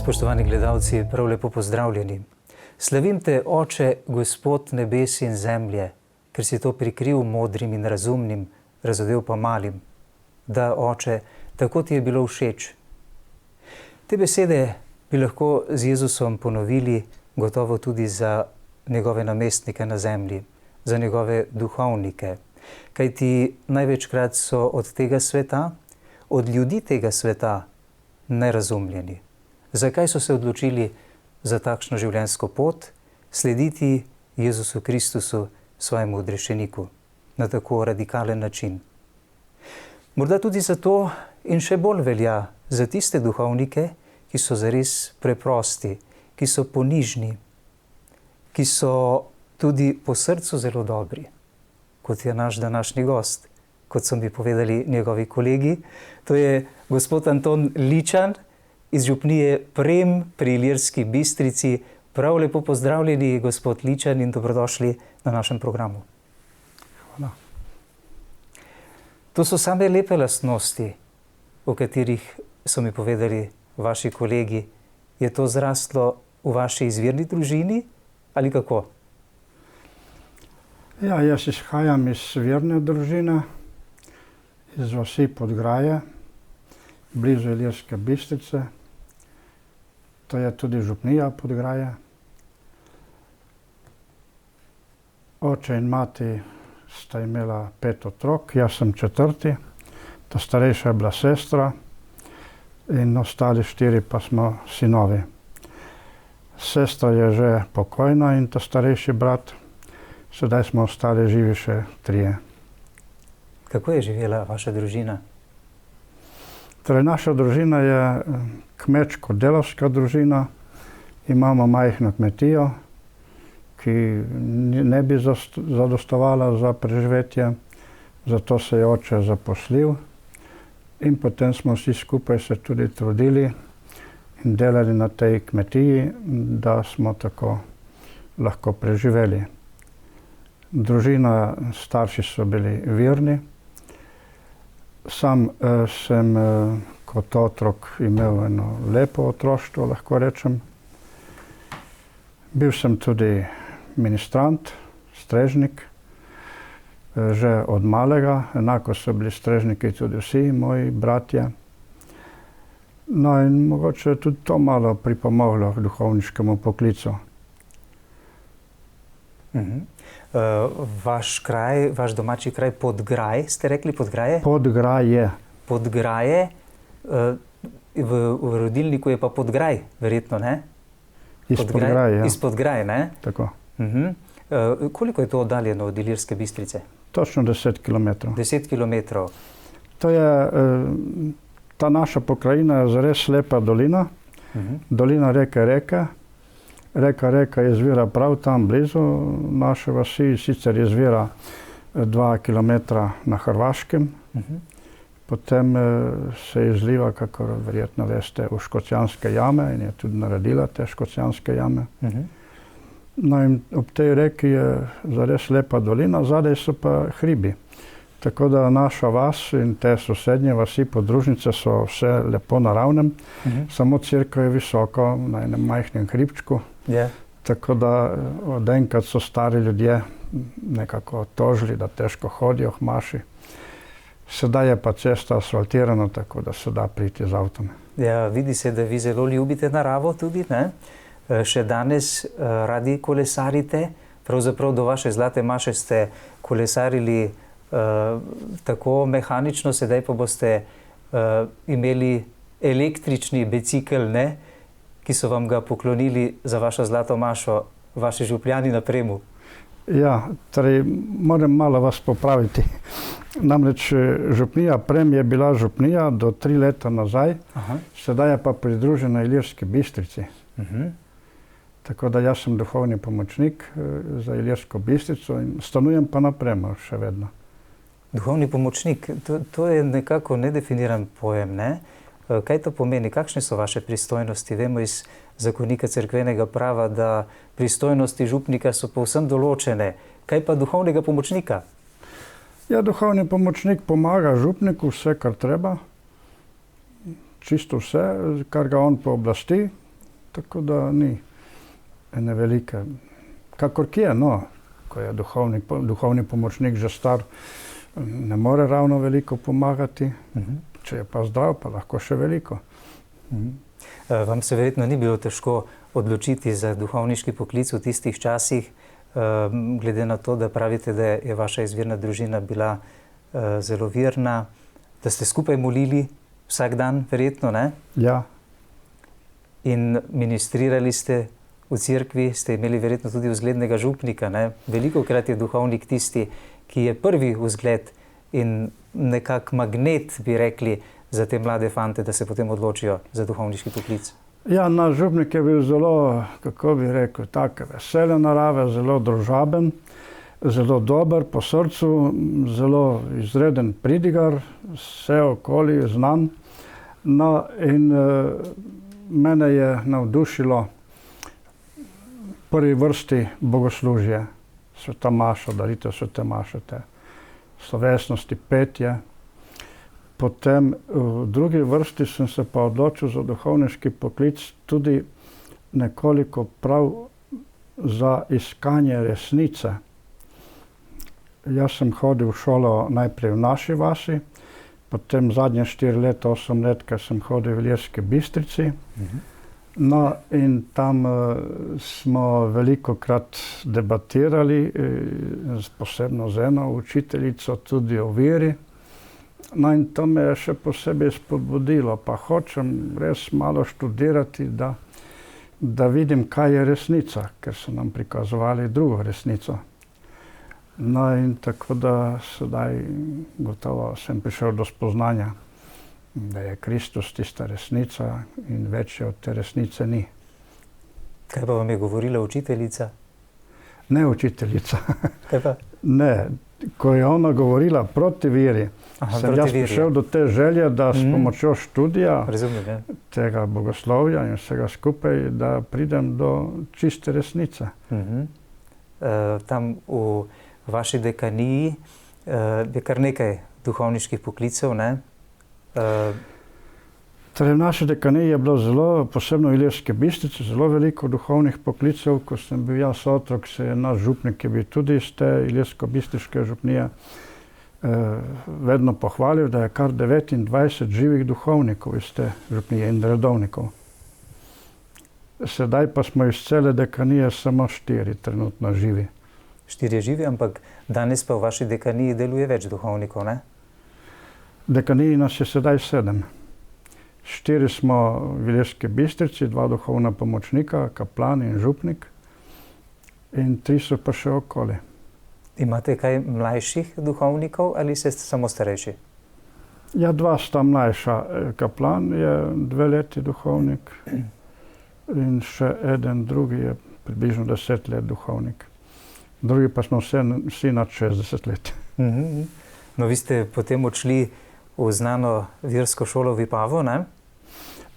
Spoštovani gledalci, prav lepo pozdravljeni. Slavim te, Oče, Gospod nebes in zemlje, ker si to prikril modrim in razumnim, razodel pa malim. Da, Oče, tako ti je bilo všeč. Te besede bi lahko z Jezusom ponovili gotovo tudi za njegove namestnike na zemlji, za njegove duhovnike. Kajti največkrat so od tega sveta, od ljudi tega sveta, nerazumljeni. Zakaj so se odločili za takšno življenjsko pot, slediti Jezusu Kristusu, svojemu odrešeniku, na tako radikalen način? Morda tudi zato in še bolj velja za tiste duhovnike, ki so zares preprosti, ki so ponižni, ki so tudi po srcu zelo dobri, kot je naš današnji gost, kot so mi povedali njegovi kolegi. To je gospod Anton Ličan iz župnije Prem pri Ilirski Bistrici. Prav lepo pozdravljeni, gospod Ličan, in dobrodošli na našem programu. Hvala. To so same lepe lastnosti, o katerih so mi povedali vaši kolegi. Je to zrastlo v vaši izvirni družini ali kako? Ja, jaz izhajam iz verne družine, iz vasi Podgraje, blizu Ilirske Bistrice. To je tudi župnija Podgraje. Oče in mati sta imela 5 otrok, jaz sem 4. Ta starejša je bila sestra in ostali 4 pa smo sinovi. Sestra je že pokojna in ta starejši brat. Sedaj smo ostali živi še 3. Kako je živela vaša družina? Torej, naša družina je kmečko-delavska družina. Imamo majhno kmetijo, ki ne bi zadostovala za preživetje, zato se je oče zaposlil. In potem smo vsi skupaj se tudi trudili in delali na tej kmetiji, da smo tako lahko preživeli. Družina, starši so bili verni. Sam sem kot otrok imel eno lepo otroštvo, lahko rečem. Bil sem tudi ministrant, strežnik, že od malega. Enako so bili strežniki tudi vsi moji bratje. No in mogoče je tudi to malo pripomoglo k duhovniškemu poklicu. Vaš kraj, vaš domači kraj Podgraj, ste rekli Podgraje? Podgraje. Podgraje, v rodilniku je pa Podgraj, verjetno, ne? Iz Podgraje, ja. Iz Podgraje, ne? Tako. Koliko je to oddaljeno od Ilirske Bistrice? Točno 10 kilometrov. 10 kilometrov. To je, ta naša pokrajina je zares lepa dolina. Dolina reke Reke. Reka izvira prav tam blizu naše vasi, sicer izvira 2 kilometra na Hrvaškem. Potem se izliva, kako verjetno veste, v Škocjanske jame in je tudi naredila te Škocjanske jame. No in ob tej reki je zares lepa dolina, zadaj so pa hribi. Tako da naša vas in te sosednje vasi, podružnice so vse lepo na ravnem, samo cerkev je visoko na enem majhnem hribčku. Tako da od enkrat so stari ljudje nekako tožili, da težko hodijo k maši. Sedaj je pa cesta asfaltirana, tako da se da priti z avtom. Ja, vidi se, da vi zelo ljubite naravo tudi, ne? Še danes radi kolesarite. Pravzaprav do vaše zlate maše ste kolesarili tako mehanično, sedaj pa boste imeli električni bicikel, ne? Ki so vam ga poklonili za vašo zlato mašo, vaši župljani na Premu. Ja, torej moram malo vas popraviti. Namreč župnija Prem je bila župnija do 3 leta nazaj, sedaj je pa pridružena Ilirski Bistrici. Tako da jaz sem duhovni pomočnik za Ilirsko Bistrico in stanujem pa na Premu še vedno. Duhovni pomočnik, to je nekako nedefiniran pojem, ne? Kaj to pomeni? Kakšne so vaše pristojnosti? Vemo iz zakonika cerkvenega prava, da pristojnosti župnika so povsem določene. Kaj pa duhovnega pomočnika? Ja, duhovni pomočnik pomaga župniku vse, kar treba. Čisto vse, kar ga on pooblasti. tako da ni ene velike. Kakor kje, no, ko je duhovni pomočnik že star, ne more ravno veliko pomagati, če je pa zdrav, pa lahko še veliko. Vam se verjetno ni bilo težko odločiti za duhovniški poklic v tistih časih, glede na to, da pravite, da je vaša izvirna družina bila zelo verna, da ste skupaj molili vsak dan, verjetno, ne? Ja. In ministrirali ste v cerkvi, ste imeli verjetno tudi vzglednega župnika, ne? Velikokrat je duhovnik tisti, ki je prvi vzgled in nekak magnet, bi rekli, za te mlade fante, da se potem odločijo za duhovniški poklic. Ja, naš župnik je bil zelo, kako bi rekel, tak vesele narave, zelo družaben, zelo dober po srcu, zelo izreden pridigar, vse okoli znan. No, in mene je navdušilo v prvi vrsti bogoslužje, sveta maša, daritev svete maše, te slovesnosti, petje. Potem v drugi vrsti sem se pa odločil za duhovniški poklic tudi nekoliko prav za iskanje resnice. Jaz sem hodil v šolo najprej v naši vasi, potem zadnje 4 leta, 8 let, ker sem hodil v Ilirski Bistrici. No, in tam smo velikokrat debatirali, posebno z eno učiteljico, tudi o veri. No, in to me je še posebej spodbudilo, pa hočem res malo študirati, da vidim, kaj je resnica, ker so nam prikazovali drugo resnico. No, in tako da sedaj gotovo sem prišel do spoznanja, da je Kristus tista resnica in več od te resnice ni. Kaj pa vam je govorila učiteljica? Ne učiteljica. Kaj pa? Ne, ko je ona govorila proti veri, sem jaz prišel do te želje, da s pomočjo študija tega bogoslovja in vsega skupaj, da pridem do čiste resnice. Tam v vaši dekaniji je kar nekaj duhovniških poklicev, ne? Torej, v naši dekaniji je bilo zelo, posebno v Ilirski Bistrici, zelo veliko duhovnih poklicev. Ko sem bil jaz otrok, se je naš župnik, ki je bil tudi iz te Ilirsko-Bistriške župnije, vedno pohvalil, da je kar 29 živih duhovnikov iz te župnije in redovnikov. Sedaj pa smo iz cele dekanije samo 4 trenutno živi. 4 živi, ampak danes pa v vaši dekaniji deluje več duhovnikov, ne? V dekaniji nas je sedaj 7. 4 smo v Ilirski Bistrici, 2 duhovna pomočnika, kaplan in župnik, in 3 so pa še okoli. Imate kaj mlajših duhovnikov ali ste samo starejši? Ja, 2 sta mlajša. Kaplan je 2 leti duhovnik in še eden drugi je približno 10 let duhovnik. Drugi pa smo vsi nad 60 let. No, vi ste potem odšli v znano versko šolo v Vipavu, ne?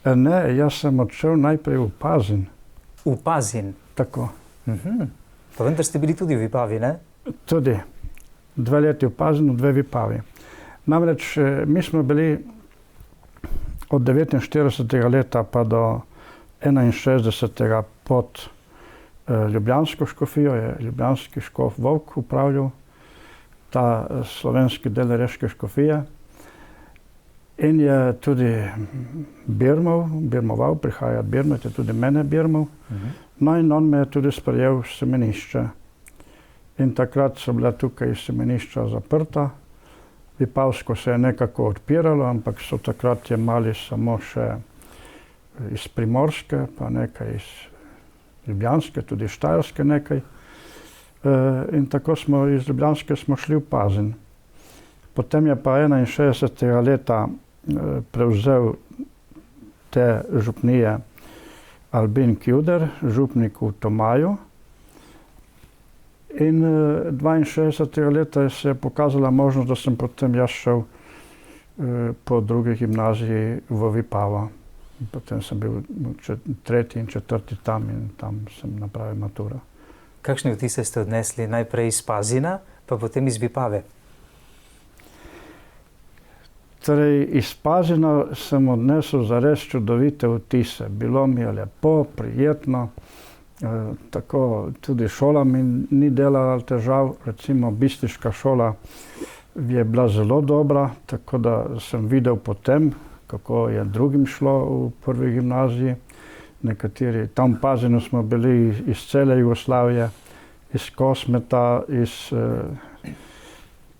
Ne, jaz sem odšel najprej v Pazin. V Pazin? Tako. Pa vendar ste bili tudi v Vipavi, ne? Tudi. 2 leti v Pazinu, 2 v Vipavi. Namreč mi smo bili od 49. leta pa do 61. pod Ljubljansko škofijo, je ljubljanski škof Vovk upravljal ta slovenski del Reške škofije. In je tudi birmoval, prihajati birmati, tudi mene birmal. No, in on me je tudi sprejel v semenišče. In takrat so bila tukaj semenišča zaprta. Vipavsko se je nekako odpiralo, ampak so takrat jemali samo še iz Primorske, pa nekaj iz Ljubljanske, tudi Štajerske nekaj. In tako smo iz Ljubljanske smo šli v Pazin. Potem je pa 61. leta prevzel te župnije Albin Kjuder, župnik v Tomaju. In 62. leta se je pokazala možnost, da sem potem jaz šel po drugi gimnaziji v Vipavo. Potem sem bil 3. in 4. tam in tam sem napravil maturo. Kakšne vtise ste odnesli najprej iz Pazina, pa potem iz Vipave? Torej, iz Pazina sem odnesel zares čudovite vtise. Bilo mi je lepo, prijetno, tako tudi šola mi ni delala težav, recimo bistriška šola je bila zelo dobra, tako da sem videl potem, kako je drugim šlo v prvi gimnaziji. Nekateri, tam v Pazinu smo bili iz cele Jugoslavije, iz Kosmeta, iz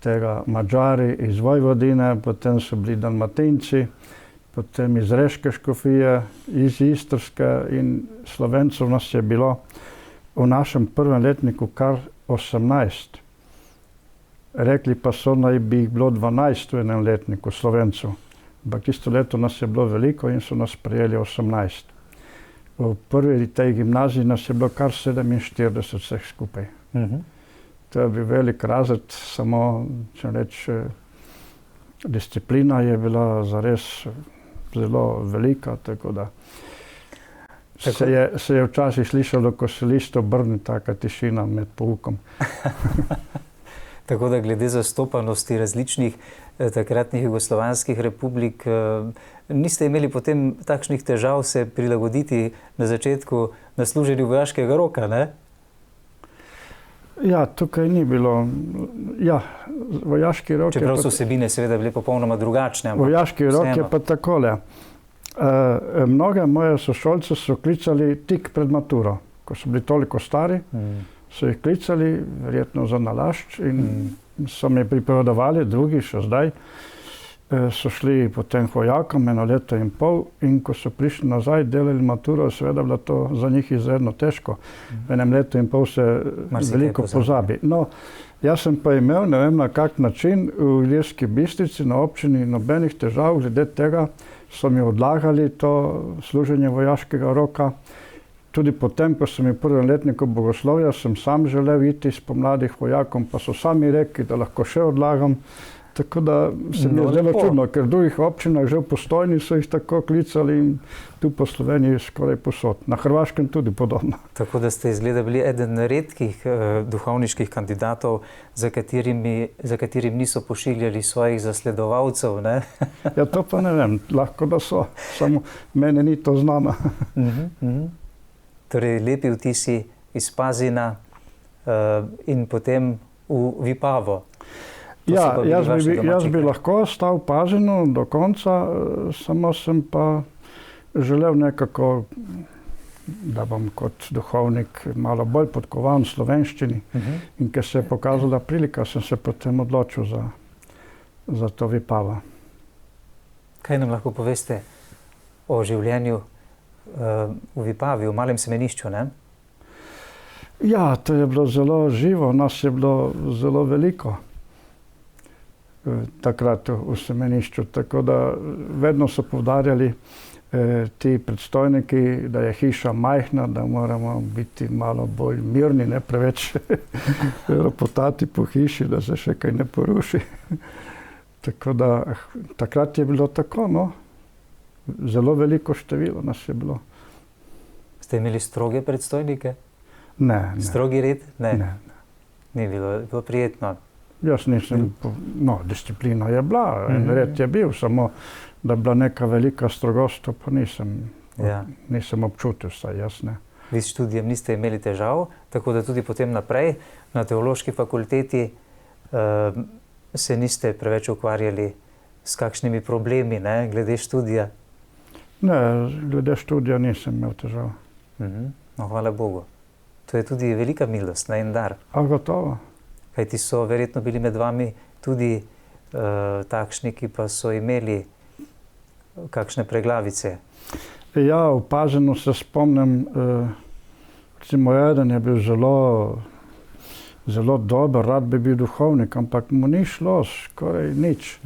tega Mađari, iz Vojvodine, potem so bili Dalmatinci, potem iz Reške škofije, iz Istrske in Slovencev nas je bilo v našem prvem letniku kar 18. Rekli pa so, naj bi jih bilo 12 v enem letniku Slovencev. Ampak tisto leto nas je bilo veliko in so nas prijeli 18. V prvi tej gimnaziji nas je bilo kar 47 vseh skupaj. To je bil velik razred, samo, če reč, disciplina je bila zares zelo velika, tako da se je včasih slišalo, ko se list obrne, taka tišina med poukom. Tako da glede zastopanosti različnih takratnih jugoslovanskih republik, niste imeli potem takšnih težav se prilagoditi na začetku na služenju vojaškega roka, ne? Ja, tukaj ni bilo. Ja, vojaški rok... Čeprav so vsebine seveda bile popolnoma drugačne. Vojaški rok je pa takole. Mnoge moje sošolce so klicali tik pred maturo. Ko so bili toliko stari, so jih klicali, verjetno za nalašč, in so mi pripovedovali, drugi še zdaj, so šli potem k vojakom 1 leto in pol, in ko so prišli nazaj, delali maturo, seveda bilo to za njih izredno težko. V 1 letu in pol se veliko pozabi. No, jaz sem pa imel, ne vem na kak način, v Ilirski Bistrici na občini nobenih težav, glede tega so mi odlagali to služenje vojaškega roka. Tudi potem, ko sem v prvem letniku bogoslovja, sem sam želel iti spomladi k vojakom, pa so sami rekli, da lahko še odlagam. Tako da se mi je zdelo čudno, ker v drugih občinah, že v Postojni so jih tako klicali in tu po Sloveniji skoraj posod. Na Hrvaškem tudi podobno. Tako da ste izgleda bili eden redkih duhovniških kandidatov, za katerim niso pošiljali svojih zasledovalcev, ne? Ja, to pa ne vem, lahko da so, samo meni ni to znano. Torej, lepi vtisi iz Pazina in potem v Vipavo. Ja, jaz bi lahko ostal v Pazinu do konca, samo sem pa želel nekako, da bom kot duhovnik malo bolj podkovan v slovenščini. In ker se je pokazala prilika, sem se potem odločil za to Vipavo. Kaj nam lahko poveste o življenju v Vipavi, v malem semenišču, ne? Ja, to je bilo zelo živo, nas je bilo zelo veliko takrat v semenišču, tako da vedno so poudarjali ti predstojniki, da je hiša majhna, da moramo biti malo bolj mirni, ne preveč ropotati po hiši, da se še kaj ne poruši. Tako da takrat je bilo tako, no. Zelo veliko število nas je bilo. Ste imeli stroge predstojnike? Ne. Strogi red? Ne. Ni bilo prijetno. Jaz nisem, no, disciplina je bila, en red je bil, samo da je bila neka velika strogost, to pa nisem občutil, saj jaz ne. Vi s študijem niste imeli težav, tako da tudi potem naprej na teološki fakulteti se niste preveč ukvarjali s kakšnimi problemi, ne, glede študija? Ne, glede študija nisem imel težav. No, hvala Bogu. To je tudi velika milost, ne, in dar. A gotovo. Kajti so verjetno bili med vami tudi takšni, ki pa so imeli kakšne preglavice. Ja, v Pazinu se spomnim, recimo eden je bil zelo dober, rad bi bil duhovnik, ampak mu ni šlo skoraj nič.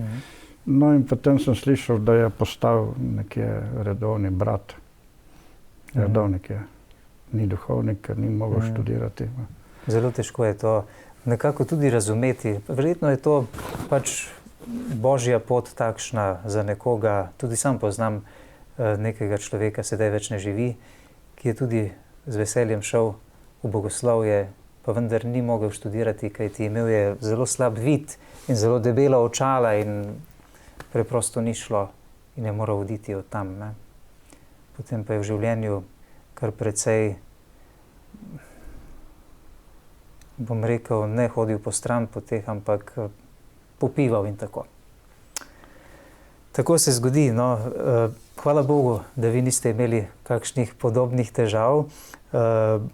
No in potem sem slišal, da je postal nekje redovni brat. Redovnik je, ni duhovnik, ker ni mogel študirati. Zelo težko je to nekako tudi razumeti. Verjetno je to pač božja pot takšna za nekoga. Tudi sam poznam nekega človeka, sedaj več ne živi, ki je tudi z veseljem šel v bogoslovje, pa vendar ni mogel študirati, kajti imel je zelo slab vid in zelo debela očala in preprosto ni šlo in je moral oditi od tam. Ne. Potem pa je v življenju kar precej, bom rekel, ne hodil po stran po teh, ampak popival in tako. Tako se zgodi, no. Hvala Bogu, da vi niste imeli kakšnih podobnih težav.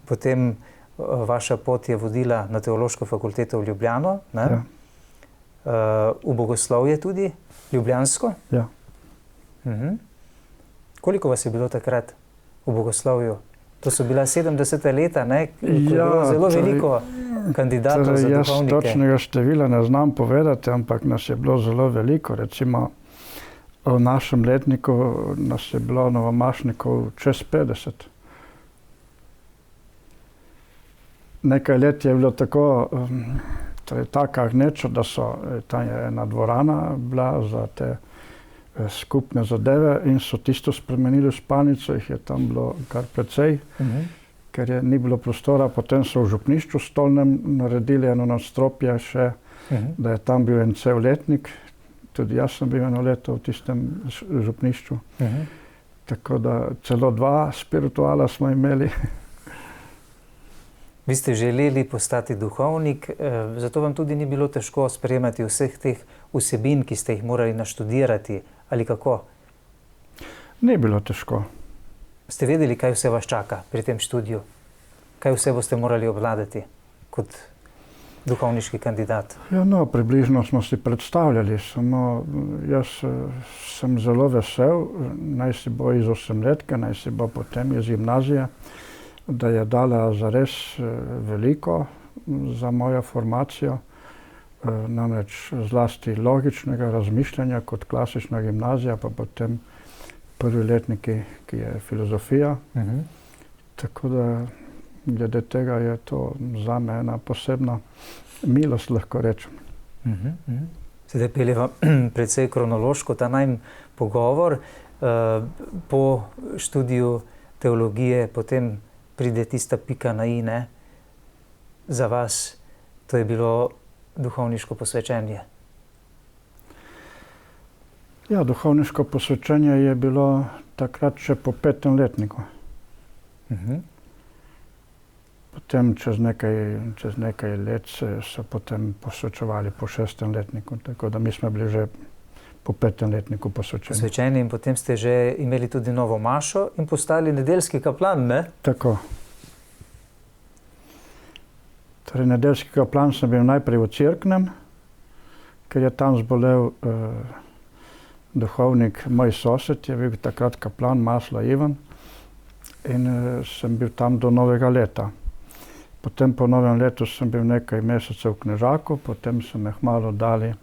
Potem vaša pot je vodila na Teološko fakulteto v Ljubljano, ne? Ja. V bogoslovje tudi, ljubljansko. Ja. Koliko vas je bilo takrat v bogoslovju? To so bila 70. leta, ne? Ko je bilo zelo veliko kandidatov za duhovnike. Jaz točnega števila ne znam povedati, ampak nas je bilo zelo veliko. Recimo v našem letniku nas je bilo novomašnikov čez 50. Nekaj let je bilo tako, torej taka gneča, da tam je ena dvorana bila za te skupne zadeve in so tisto spremenili v spalnico, jih je tam bilo kar precej, ker ni bilo prostora. Potem so v župnišču stolnem naredili eno nadstropje še, da je tam bil en cel letnik. Tudi jaz sem bil eno leto v tistem župnišču. Tako da celo 2 spirituala smo imeli. Vi ste želeli postati duhovnik, zato vam tudi ni bilo težko sprejemati vseh teh vsebin, ki ste jih morali naštudirati, ali kako? Ni bilo težko. Ste vedeli, kaj vse vas čaka pri tem študiju? Kaj vse boste morali obvladati kot duhovniški kandidat? Ja, no, približno smo si predstavljali, samo jaz sem zelo vesel, naj si bo iz 8-letke, naj si bo potem iz gimnazije, da je dala zares veliko za mojo formacijo, namreč zlasti logičnega razmišljanja kot klasična gimnazija, pa potem prvi letniki, ki je filozofija. Tako da glede tega je to zame ena posebna milost, lahko rečem. Sedaj peljeva precej kronološko ta najin pogovor. Po študiju teologije potem pride tista pika na i, ne? Za vas to je bilo duhovniško posvečenje. Ja, duhovniško posvečenje je bilo takrat še po 5. letniku. Potem čez nekaj let so potem posvečevali po 6. letniku, tako da mi smo bili že po 5. letniku posvečeni. In potem ste že imeli tudi novo mašo in postali nedeljski kaplan, ne? Tako. Torej, nedeljski kaplan sem bil najprej v Cerknem, ker je tam zbolel duhovnik, moj sosed je bil takrat kaplan, Masla Ivan, in sem bil tam do novega leta. Potem po novem letu sem bil nekaj mesecev v Knežaku, potem so me hmalo dali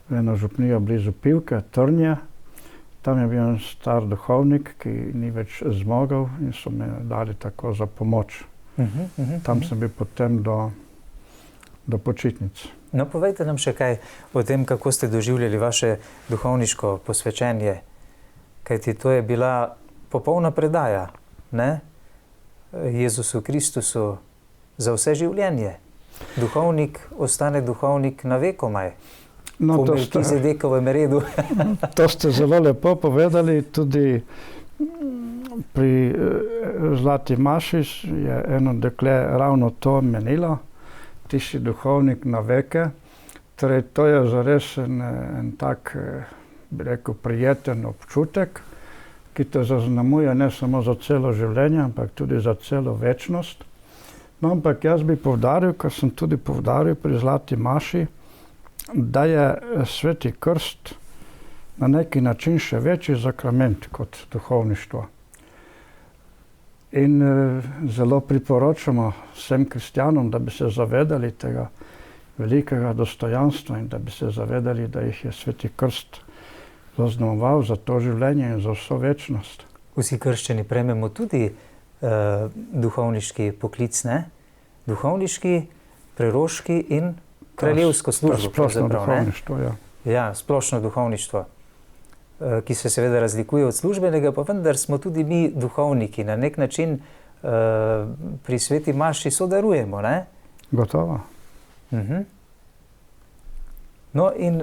v eno župnijo blizu Pivke, Trnje. Tam je bil en star duhovnik, ki ni več zmogel in so me dali tako za pomoč. Tam sem bil potem do počitnic. No, povejte nam še kaj o tem, kako ste doživljali vaše duhovniško posvečenje. Kajti to je bila popolna predaja, ne? Jezusu Kristusu za vse življenje. Duhovnik ostane duhovnik na vekomaj. No, po Melkizedekovem redu. To ste zelo lepo povedali. Tudi pri Zlati maši je eno dekle ravno to menilo. Ti si duhovnik na veke. Torej, to je zares en tak, bi rekel, prijeten občutek, ki te zaznamuje ne samo za celo življenje, ampak tudi za celo večnost. No, ampak jaz bi poudaril, kar sem tudi poudaril pri Zlati maši, da je Sveti krst na neki način še večji sakrament kot duhovništvo. In zelo priporočamo vsem kristjanom, da bi se zavedali tega velikega dostojanstva in da bi se zavedali, da jih je Sveti krst zaznamoval za to življenje in za vso večnost. Vsi krščani prejmemo tudi duhovniški poklic, ne? Duhovniški, preroški in kraljevsko službo. Splošno duhovništvo, ja. Ja, splošno duhovništvo, ki se seveda razlikuje od službenega, pa vendar smo tudi mi duhovniki. Na nek način pri Sveti maši sodarujemo, ne? Gotovo. No in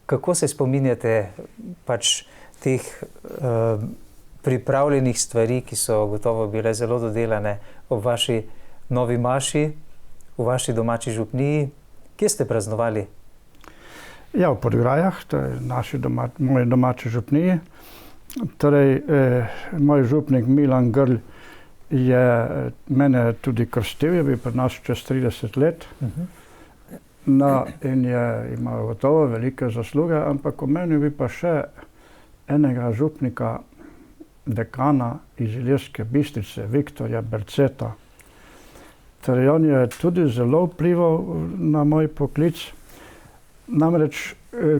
Kako se spominjate pač teh pripravljenih stvari, ki so gotovo bile zelo dodelane ob vaši novi maši, v vaši domači župniji? Kje ste praznovali? Ja, v Podgrajah, to je moji domači župniji. Torej, moj župnik Milan Grl je mene tudi krstil, je bil pri nas čez 30 let. No, in je imel gotovo velike zasluge, ampak omenil bi pa še enega župnika, dekana iz Ilirske Bistrice, Viktorja Berceta. Torej, on je tudi zelo vplival na moj poklic. Namreč,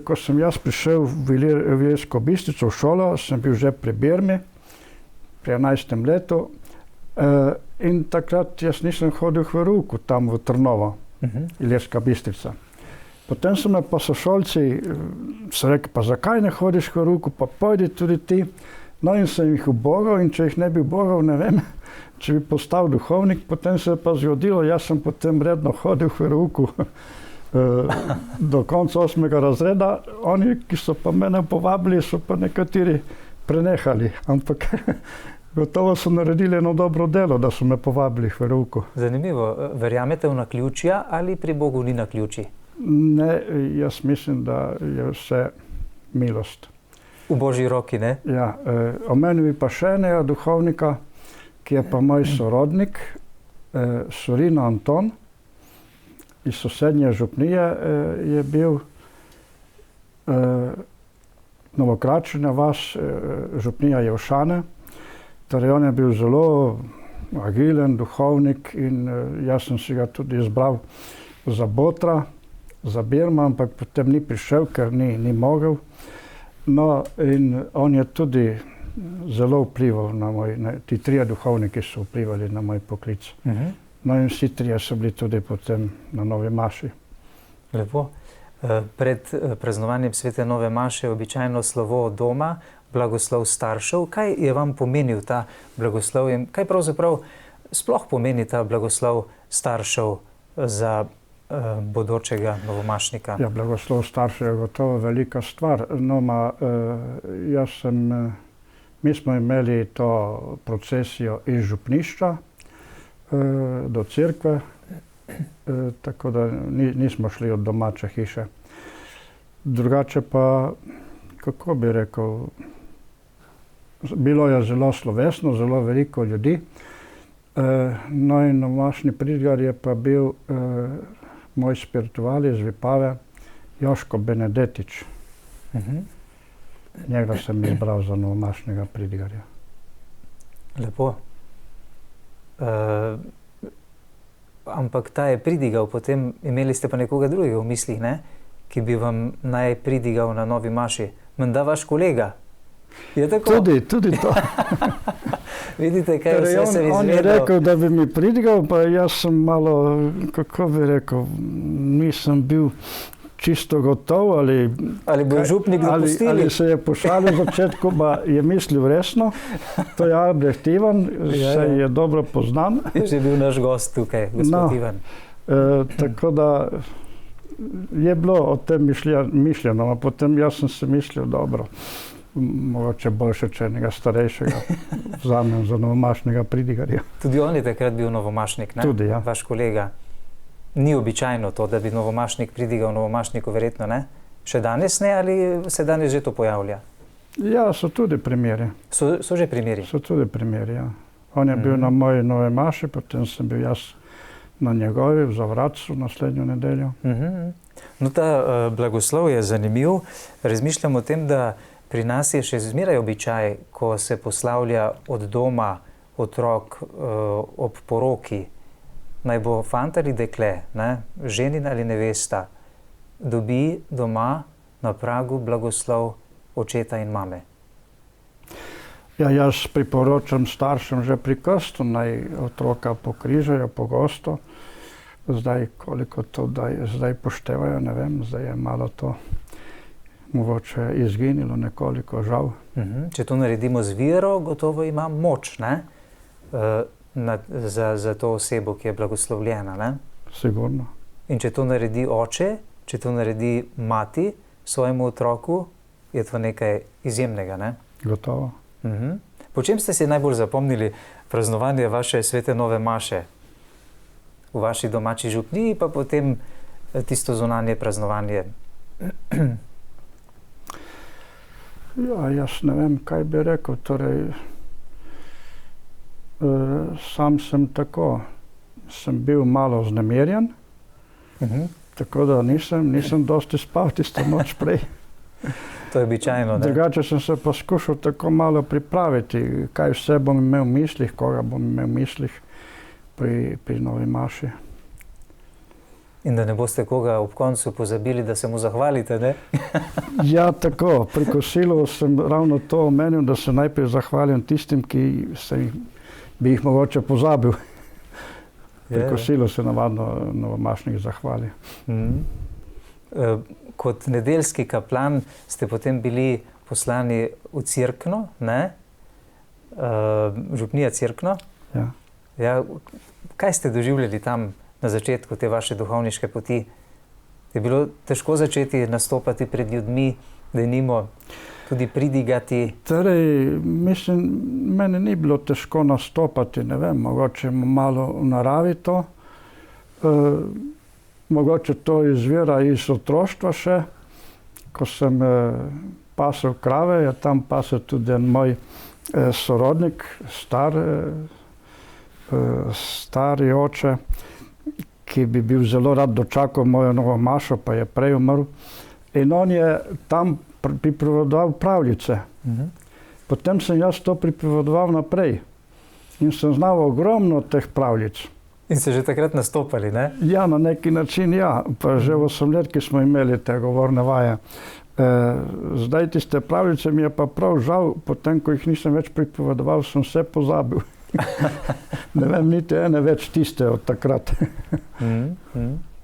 ko sem jaz prišel v Ilirsko Bistrico v šolo, sem bil že pri Birmi, pri 11. letu. In takrat jaz nisem hodil v verouku tam v Trnovo, Ilirska Bistrica. Potem so me pa sošolci rekli, pa zakaj ne hodiš v verouku, pa pojdi tudi ti. No in sem jih ubogal, in če jih ne bi ubogal, ne vem, če bi postal duhovnik. Potem se je pa zgodilo, jaz sem potem redno hodil v verouku do konca 8. razreda. Oni, ki so pa mene povabili, so pa nekateri prenehali, ampak gotovo so naredili eno dobro delo, da so me povabili v verouku. Zanimivo. Verjamete v naključja ali pri Bogu ni naključij? Ne, jaz mislim, da je vse milost. V Božji roki, ne? Ja, omenil bi pa še enega duhovnika, ki je pa moj sorodnik, Sorina Anton, iz sosednje župnije je bil, Novokračina vas, župnija Jevšane. Torej, on je bil zelo agilen duhovnik in jaz sem si ga tudi izbral za botra, za Birma, ampak potem ni prišel, ker ni mogel. No, in on je tudi zelo vplival na ti trije duhovniki so vplivali na moj poklic. No in vsi trije so bili tudi potem na novi maši. Lepo. Pred praznovanjem svete nove maše je običajno slovo od doma, blagoslov staršev. Kaj je vam pomenil ta blagoslov in kaj pravzaprav sploh pomeni ta blagoslov staršev za bodočega novomašnika? Ja, blagoslov staršev je gotovo velika stvar. No, mi smo imeli to procesijo iz župnišča do cerkve, tako da nismo šli od domače hiše. Drugače pa, kako bi rekel, bilo je zelo slovesno, zelo veliko ljudi. No in novomašni pridigar je pa bil moj spiritual iz Vipave, Joško Benedetič. Njega sem izbral za novomašnega pridigarja. Lepo. Ampak ta je pridigal, potem imeli ste pa nekoga drugega v mislih, ne? Ki bi vam naj pridigal na novi maši. Menda vaš kolega. Je tako? Tudi to. Vidite, kaj vse sem izvedel. On je rekel, da bi mi pridigal, pa jaz sem malo, kako bi rekel, nisem bil čisto gotov, ali bo župnik dopustili. Ali se je pošalil v začetku, pa je mislil resno. To je Albrecht Ivan, se je dobro poznan. Je že bil naš gost tukaj, gospod Ivan. Tako da je bilo o tem mišljeno, a potem jaz sem si mislil, dobro, mogoče boljše, če enega starejšega vzamem za novomašnega pridigarja. Tudi on je takrat bil novomašnik, ne? Tudi, ja. Vaš kolega. Ni običajno to, da bi novomašnik pridigal novomašniku, verjetno ne? Še danes ne, ali se danes že to pojavlja? Ja, so tudi primeri. So že primeri? So tudi primeri, ja. On je bil na moji nove maši, potem sem bil jaz na njegovi v Zavratcu naslednjo nedeljo. No, ta blagoslov je zanimiv. Razmišljam o tem, da pri nas je še zmeraj običaj, ko se poslavlja od doma otrok ob poroki, naj bo fant ali dekle, ženin ali nevesta, dobi doma na pragu blagoslov očeta in mame. Ja, jaz priporočam staršem že pri krstu, naj otroka pokrižajo pogosto. Zdaj, koliko to zdaj poštevajo, ne vem, zdaj je malo to mogoče izginilo nekoliko, žal. Če to naredimo z vero, gotovo ima moč, ne? Za to osebo, ki je blagoslovljena, ne? Sigurno. In če to naredi oče, če to naredi mati, svojemu otroku, je to nekaj izjemnega, ne? Gotovo. Po čem ste si najbolj zapomnili praznovanje vaše svete nove maše v vaši domači župniji, pa potem tisto zunanje praznovanje? Ja, jaz ne vem, kaj bi rekel. Torej, sam sem bil malo vznemirjen, tako da nisem dosti spal tisto noč prej. To je običajno, ne? Drugače sem se poskušal tako malo pripraviti, kaj vse bom imel v mislih, koga bom imel v mislih pri novi maši. In da ne boste koga ob koncu pozabili, da se mu zahvalite, ne? Ja, tako. Pri kosilu sem ravno to omenil, da se najprej zahvalim tistim, ki bi jih mogoče pozabil. Pri kosilu se navadno novomašnik zahvali. Kot nedeljski kaplan ste potem bili poslani v Cerkno, ne? Župnija Cerkno. Ja. Ja, kaj ste doživljali tam na začetku te vaše duhovniške poti? Je bilo težko začeti nastopati pred ljudmi, denimo tudi pridigati? Torej, mislim, meni ni bilo težko nastopati, ne vem, mogoče malo v naravi to. Mogoče to izvira iz otroštva še, ko sem pasel krave, je tam pasel tudi en moj sorodnik, stari oče, ki bi bil zelo rad dočakal mojo novo mašo, pa je prej umrl. In on je tam pripovedoval pravljice. Potem sem jaz to pripovedoval naprej in sem znal ogromno teh pravljic. In ste že takrat nastopali, ne? Ja, na neki način ja, pa že 8 let, ki smo imeli te govorne vaje. Zdaj tiste pravljice mi je pa prav žal, potem ko jih nisem več pripovedoval, sem vse pozabil. Ne vem, niti ene več tiste od takrat.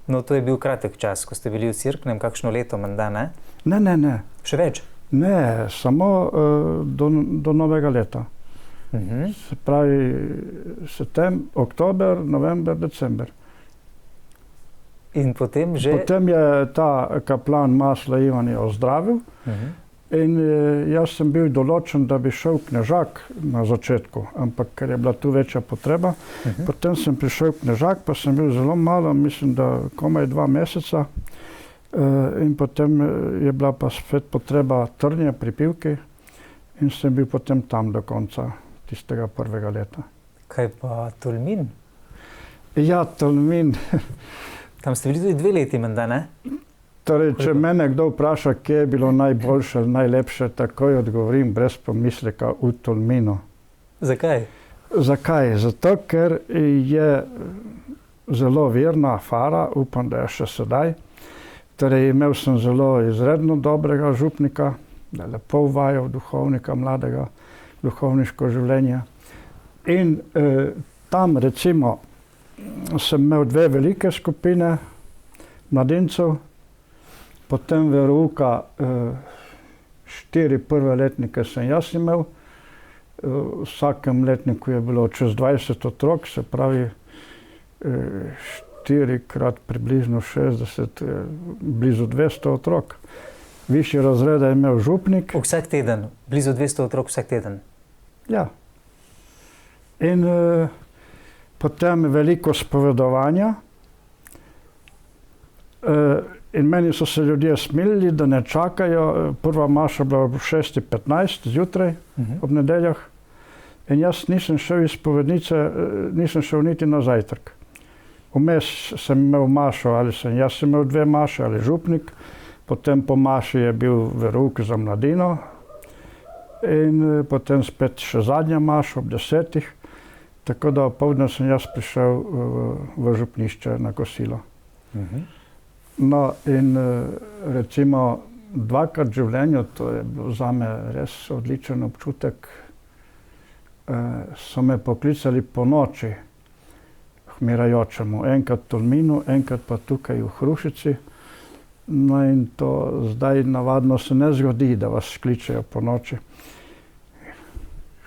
No, to je bil kratek čas, ko ste bili v Cerknem, kakšno leto menda, ne? Ne. Še več? Ne, samo do novega leta. Se pravi, oktober, november, december. In potem že... Potem je ta kaplan Maslo Ivan je ozdravil in jaz sem bil določen, da bi šel v Knežak na začetku, ampak ker je bila tu večja potreba. Potem sem prišel v Knežak, pa sem bil zelo malo, mislim, da komaj 2 meseca. In potem je bila pa spet potreba Trnje pri Pivki in sem bil potem tam do konca tistega prvega leta. Kaj pa Tolmin? Ja, Tolmin. Tam ste bili tudi 2 leti menda, ne? Torej, če mene kdo vpraša, kje je bilo najboljše, najlepše, takoj odgovorim brez pomisleka v Tolminu. Zakaj? Zakaj? Zato, ker je zelo verna fara, upam, da je še sedaj. Torej, imel sem zelo izredno dobrega župnika, da je lepo uvajal duhovnika mladega, duhovniško življenje. In tam recimo sem imel 2 velike skupine mladincev, potem verouka 4 prve letnike sem jaz imel. V vsakem letniku je bilo čez 20 otrok, se pravi 4 krat približno 60, blizu 200 otrok. Višje razrede je imel župnik. Vsak teden, blizu 200 otrok vsak teden? Ja. In potem veliko spovedovanja. In meni so se ljudje smilili, da ne čakajo. Prva maša bila ob 6:15 zjutraj, ob nedeljah. In jaz nisem šel iz spovednice, nisem šel niti na zajtrk. Vmes sem imel mašo, ali sem jaz imel 2 maše, ali župnik. Potem po maši je bil verouk za mladino. In potem spet še zadnja maša ob 10. Tako da opoldne sem jaz prišel v župnišče na kosilo. No in recimo 2-krat v življenju, to je bilo zame res odličen občutek, so me poklicali po noči k umirajočemu. Enkrat v Tolminu, enkrat pa tukaj v Hrušici. No in to zdaj navadno se ne zgodi, da vas kličejo po noči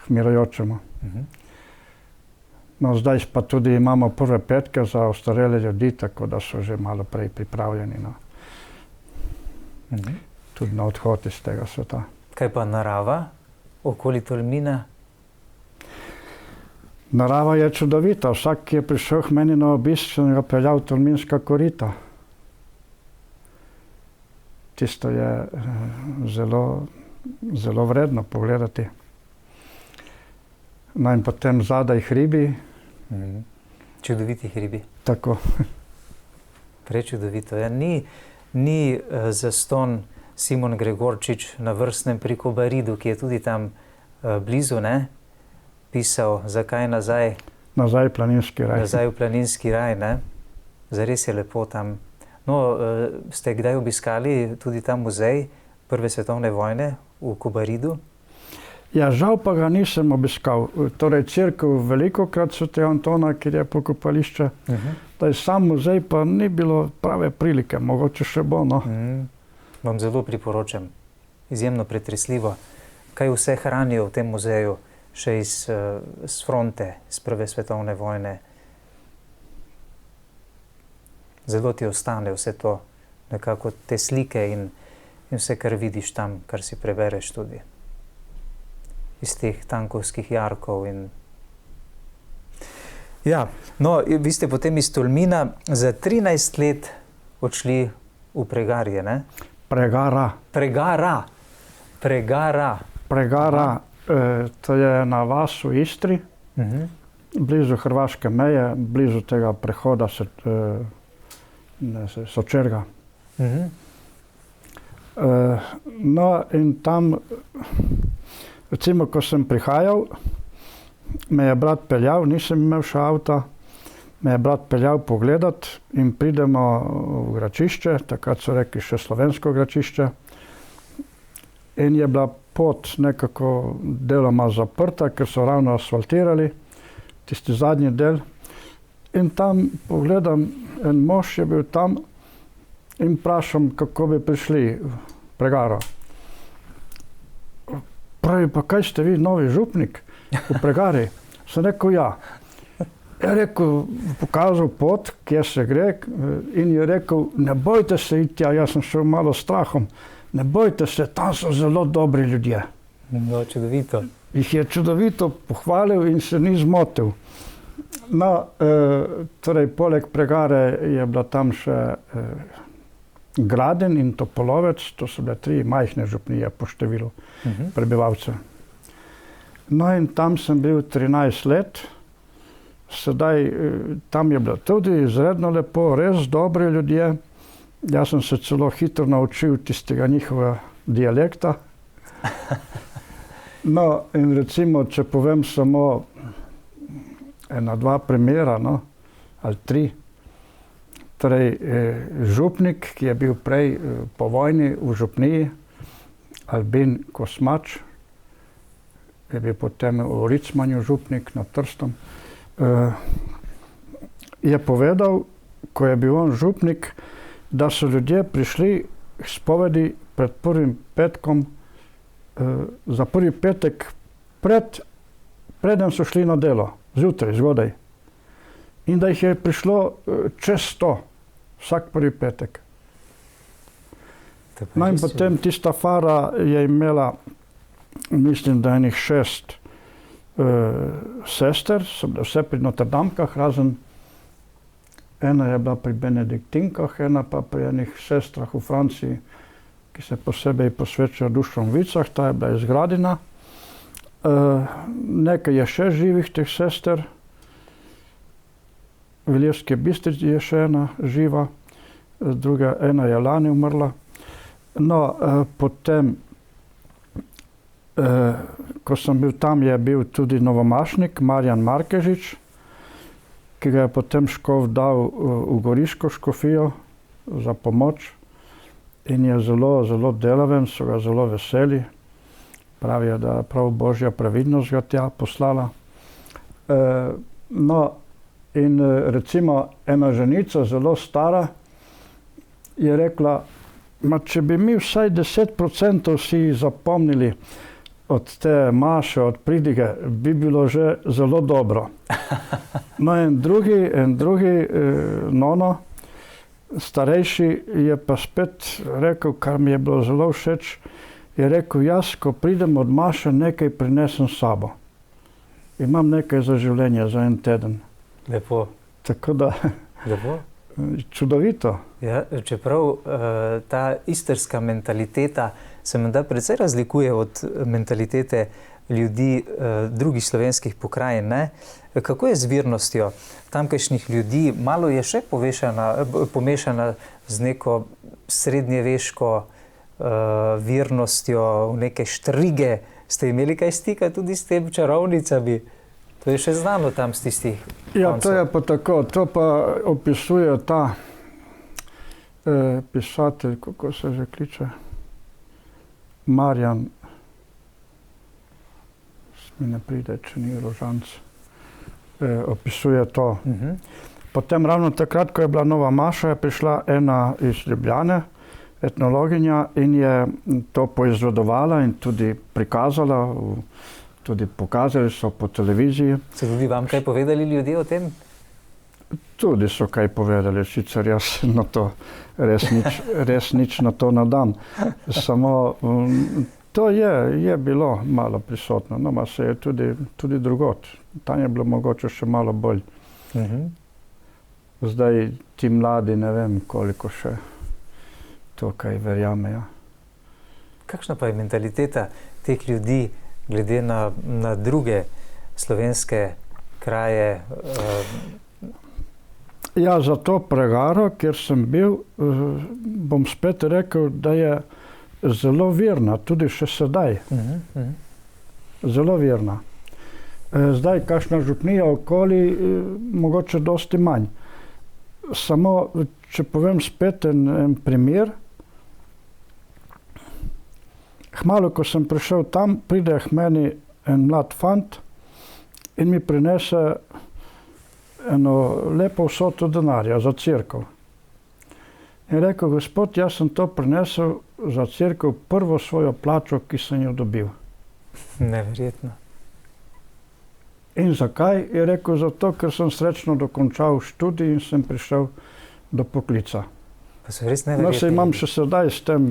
k umirajočemu. No, zdaj pa tudi imamo prve petke za ostarele ljudi, tako da so že malo prej pripravljeni. No. tudi na odhod iz tega sveta. Kaj pa narava okoli Tolmina? Narava je čudovita. Vsak, ki je prišel k meni na obisk, sem ga peljal v Tolminska korita. Tisto je zelo, zelo vredno pogledati. No in potem zadaj hribi. Čudoviti hribi. Tako. Prečudovito. Ja, ni zaston Simon Gregorčič na Vrstnem pri Kobaridu, ki je tudi tam blizu, ne? Pisal, zakaj nazaj? Nazaj v planinski raj. Nazaj v planinski raj, ne? Zares je lepo tam. No, ste kdaj obiskali tudi ta muzej Prve svetovne vojne v Kobaridu? Ja, žal pa ga nisem obiskal. Torej, cerkev velikokrat Svetega Antona, kjer je pokopališče. Sam muzej pa ni bilo prave prilike, mogoče še bo, no. Vam zelo priporočam. Izjemno pretresljivo. Kaj vse hranijo v tem muzeju, še iz fronte, iz Prve svetovne vojne. Zelo ti ostane vse to, nekako te slike in vse, kar vidiš tam, kar si prebereš tudi. Iz teh tankovskih jarkov in... Ja, no, vi ste potem iz Tolmina za 13 let odšli v Pregarje, ne? Pregara. Pregara, to je na vas v Istri, blizu hrvaške meje, blizu tega prehoda Sočerga. No in tam, recimo, ko sem prihajal, me je brat peljal, nisem imel še avta, me je brat peljal pogledat in pridemo v Gračišče, takrat so rekli še slovensko Gračišče, in je bila pot nekako deloma zaprta, ker so ravno asfaltirali tisti zadnji del. In tam pogledam, en mož je bil tam in vprašam, kako bi prišli v Pregaro. Pravi, pa kaj ste vi, novi župnik v Pregari? Sem rekel, ja. Je rekel, pokazal pot, kje se gre, in je rekel, ne bojte se iti tja, jaz sem šel malo s strahom, ne bojte se, tam so zelo dobri ljudje. No, čudovito. Jih je čudovito pohvalil in se ni zmotil. No, torej, poleg Pregare je bila tam še Graden in Topolovec, to so bile 3 majhne župnije po številu prebivalcev. No in tam sem bil 13 let, sedaj tam je bilo tudi izredno lepo, res dobri ljudje. Jaz sem se celo hitro naučil tistega njihovega dialekta. No in recimo, če povem samo 1-2 primera, no, ali 3. Torej, župnik, ki je bil prej po vojni v župniji, Albin Kosmač, je bil potem v Ricmanju župnik nad Trstom, je povedal, ko je bil on župnik, da so ljudje prišli k spovedi pred prvim petkom, za prvi petek, preden so šli na delo, zjutraj, zgodaj. In da jih je prišlo čez 100, vsak prvi petek. No in potem tista fara je imela, mislim, da enih 6 sester, so bile vse pri Notrdamkah, razen ena je bila pri Benediktinkah, ena pa pri enih sestrah v Franciji, ki se posebej posvečajo dušom vicah, ta je bila iz Gradina. Nekaj je še živih teh sester, v Ilirski Bistrici je še ena živa, druga, ena je lani umrla. No, potem, ko sem bil tam, je bil tudi novomašnik Marjan Markežič, ki ga je potem škof dal v Goriško škofijo za pomoč in je zelo, zelo delaven, so ga zelo veseli. Pravijo, da prav Božja previdnost ga tja poslala. No, in recimo ena ženica, zelo stara, je rekla, če bi mi vsaj 10% si zapomnili od te maše, od pridige, bi bilo že zelo dobro. No, en drugi nono, Starejši je pa spet rekel, kar mi je bilo zelo všeč, je rekel, jaz, ko pridem od maše, nekaj prinesem s sabo. Imam nekaj za življenje, za en teden. Lepo. Tako da, Lepo. čudovito. Ja, čeprav ta istrska mentaliteta se menda precej razlikuje od mentalitete ljudi drugih slovenskih pokrajin, ne? Kako je z virnostjo tamkajšnjih ljudi? Malo je še pomešana z neko srednjeveško virnostjo, v neke štrige. Ste imeli kaj stika tudi s tem čarovnicami? To je še znano tam z tistih koncov. Ja, to je pa tako. To pa opisuje ta pisatelj, kako se že kliče, Marjan, mi ne pride, če ni Rožanc, opisuje to. Potem ravno takrat, ko je bila nova maša, je prišla ena iz Ljubljane, etnologinja, in je to poizvedovala in tudi prikazala, tudi pokazali so po televiziji. So tudi vam kaj povedali ljudje o tem? Tudi so kaj povedali, sicer jaz na to res nič na to ne dam. Samo to je bilo malo prisotno, no, ma se je tudi drugot. Tam je bilo mogoče še malo bolj. Zdaj ti mladi ne vem, koliko še to kaj verjamejo. Kakšna pa je mentaliteta teh ljudi glede na druge slovenske kraje? Ja, za to Pregaro, kjer sem bil, bom spet rekel, da je zelo verna, tudi še sedaj. Zelo verna. Zdaj, kakšna župnija okoli, mogoče dosti manj. Samo, če povem spet en primer, kmalu, ko sem prišel tam, pride k meni en mlad fant in mi prinese eno lepo vsoto denarja za cerkev. In rekel, gospod, jaz sem to prinesel za cerkev prvo svojo plačo, ki sem jo dobil. Neverjetno. In zakaj? Je rekel, zato, ker sem srečno dokončal študij in sem prišel do poklica. Pa so res neverjetni. No, se imam še sedaj s tem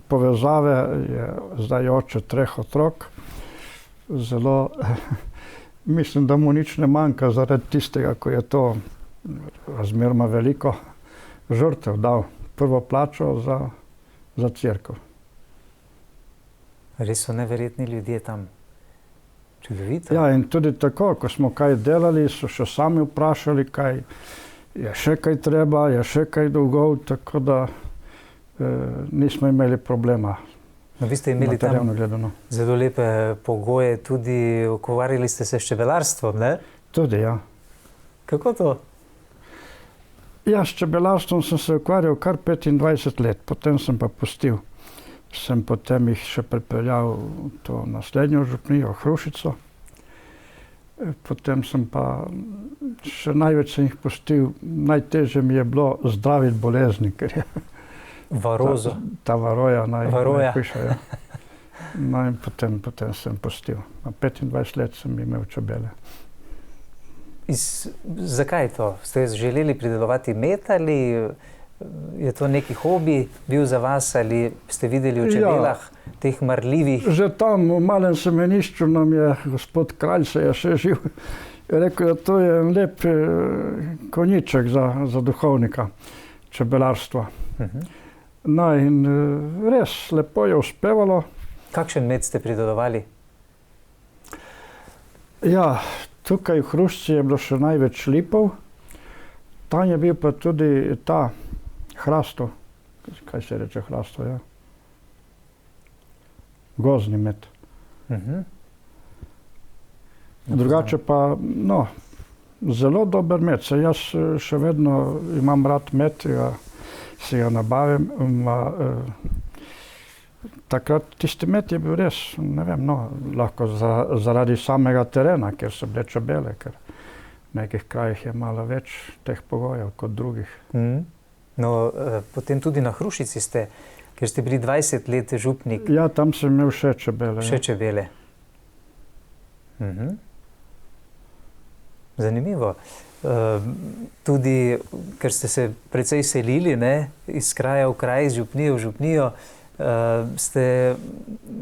povezave, je zdaj oče 3 otrok. Zelo, mislim, da mu nič ne manjka zaradi tistega, ko je to razmeroma veliko žrtev dal. Prvo plačo za cerkev. Res so neverjetni ljudje tam. Čudovito. Ja, in tudi tako, ko smo kaj delali, so še sami vprašali, kaj je še kaj treba, je še kaj dolgov, tako da nismo imeli problema. No, vi ste imeli tam zelo lepe pogoje, tudi ukvarjali ste se s čebelarstvom, ne? Tudi, ja. Kako to? Ja, s čebelarstvom sem se ukvarjal kar 25 let, potem sem pa pustil. Sem potem jih še pripeljal to naslednjo župnijo, Hrušico. Potem sem pa še največ sem jih pustil, najtežje mi je bilo zdraviti bolezni, ker je varozo. Ta varoja najhujša. Ja. No in potem sem pustil. Na 25 let sem imel čebele. Zakaj to? Ste želeli pridelovati med ali je to neki hobi bil za vas ali ste videli v čebelah teh marljivih? Že tam v malem semenišču nam je gospod Kralj, se je še živ, rekel, da to je lep konjiček za duhovnika čebelarstva. No in res lepo je uspevalo. Kakšen med ste pridelovali? Ja, tukaj v Hrušci je bilo še največ lipov, tam je bil pa tudi ta hrasto, kaj se reče hrasto, ja? Gozdni med. Drugače pa, no, zelo dober med, se jaz še vedno imam rad med, si ga nabavim, takrat tisti med je bil res, ne vem, no, lahko zaradi samega terena, ker so bile čebele, ker v nekih krajih je malo več teh pogojev kot drugih. No, potem tudi na Hrušici ste, ker ste bili 20 let župnik. Ja, tam sem imel še čebele. Še čebele. Zanimivo. Tudi, ker ste se precej selili, ne, iz kraja v kraj, iz župnije v župnijo, ste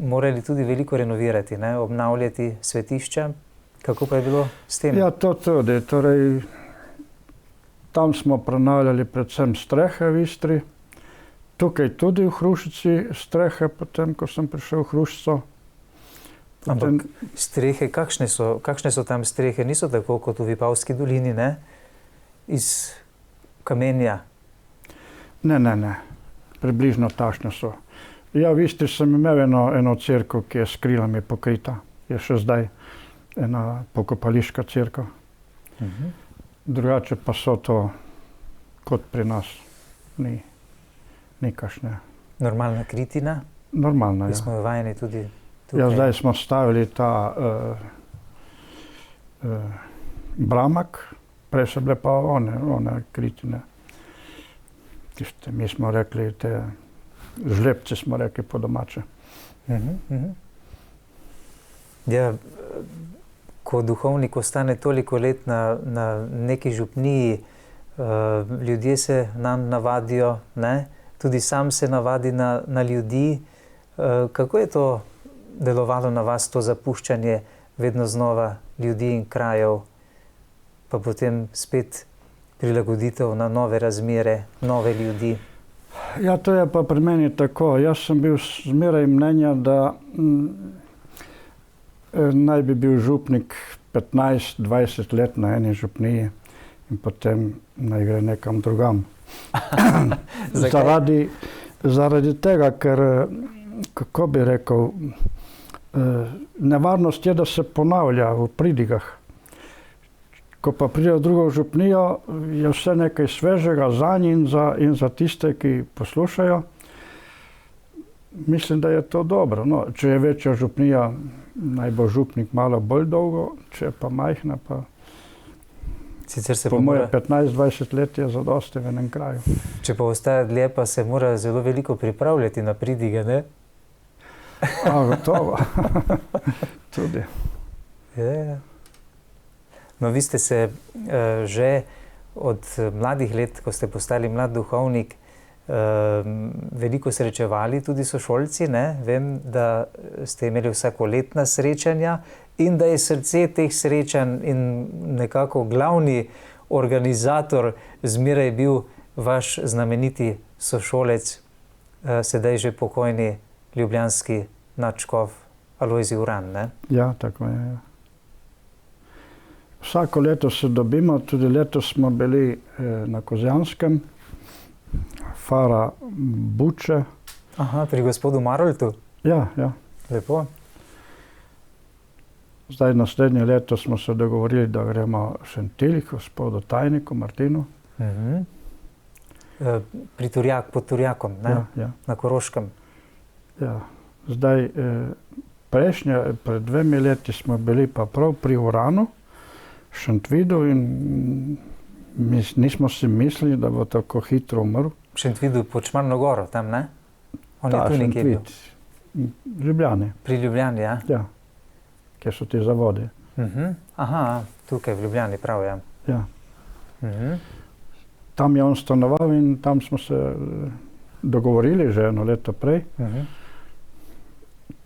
morali tudi veliko renovirati, ne, obnavljati svetišča. Kako pa je bilo s tem? Ja, to tudi. Torej, tam smo prenavljali predvsem strehe v Istri. Tukaj tudi v Hrušici strehe, potem, ko sem prišel v Hrušico. Ampak strehe, kakšne so tam strehe? Niso tako kot v Vipavski dolini, ne? Iz kamenja? Ne. Približno takšne so. Ja, v Istri sem imel eno cerkev, ki je s krilami pokrita. Je še zdaj ena pokopališka cerkev. Drugače pa so to kot pri nas. Ni kakšne. Normalna kritina? Normalna, ja. Smo jo vajeni tudi tukaj. Ja, zdaj smo stavili ta bramak, prej so bile pa one kritine. Tiste, mi smo rekli, te žlepci smo rekli po domače. Ja, ko duhovnik ostane toliko let na neki župniji, ljudje se nam navadijo, ne? Tudi sam se navadi na ljudi. Kako je to delovalo na vas, to zapuščanje vedno znova ljudi in krajev, pa potem spet prilagoditev na nove razmere, nove ljudi? Ja, to je pa pri meni tako. Jaz sem bil zmeraj mnenja, da naj bi bil župnik 15-20 let na eni župniji in potem naj gre nekam drugam. Zaradi tega, ker, kako bi rekel, nevarnost je, da se ponavlja v pridigah. Ko pa pride v drugo župnijo, je vse nekaj svežega za njih in za tiste, ki poslušajo. Mislim, da je to dobro. No, če je večja župnija, naj bo župnik malo bolj dolgo, če je pa majhna, pa po moje 15-20 let je zadosti v enem kraju. Če pa ostaja dlje, pa se mora zelo veliko pripravljati na pridige, ne? Gotovo. Tudi. Ja. No, vi ste se že od mladih let, ko ste postali mlad duhovnik, veliko srečevali tudi sošolci, ne? Vem, da ste imeli vsakoletna srečanja in da je srce teh srečanj in nekako glavni organizator zmeraj bil vaš znameniti sošolec, sedaj že pokojni ljubljanski nadškof Alojzij Uran, ne? Ja, tako je. Ja. Vsako leto se dobimo, tudi letos smo bili na Kozjanskem, Fara Buče. Aha, pri gospodu Maroltu? Ja. Lepo. Zdaj naslednje leto smo se dogovorili, da gremo Šentilj, gospodu tajniku Martinu. Pod Turjakom, ne? Ja. Na Koroškem. Ja. Zdaj, pred 2 leti smo bili pa prav pri Uranu, Šentvidu in nismo si mislili, da bo tako hitro umrl. Šentvidu pod Šmarno goro, tam, ne? On je tu nekje bil. Ljubljani. Pri Ljubljani, ja? Ja, kjer so ti zavodi. Aha, tukaj v Ljubljani, prav, ja. Ja. Tam je on stanoval in tam smo se dogovorili že eno leto prej.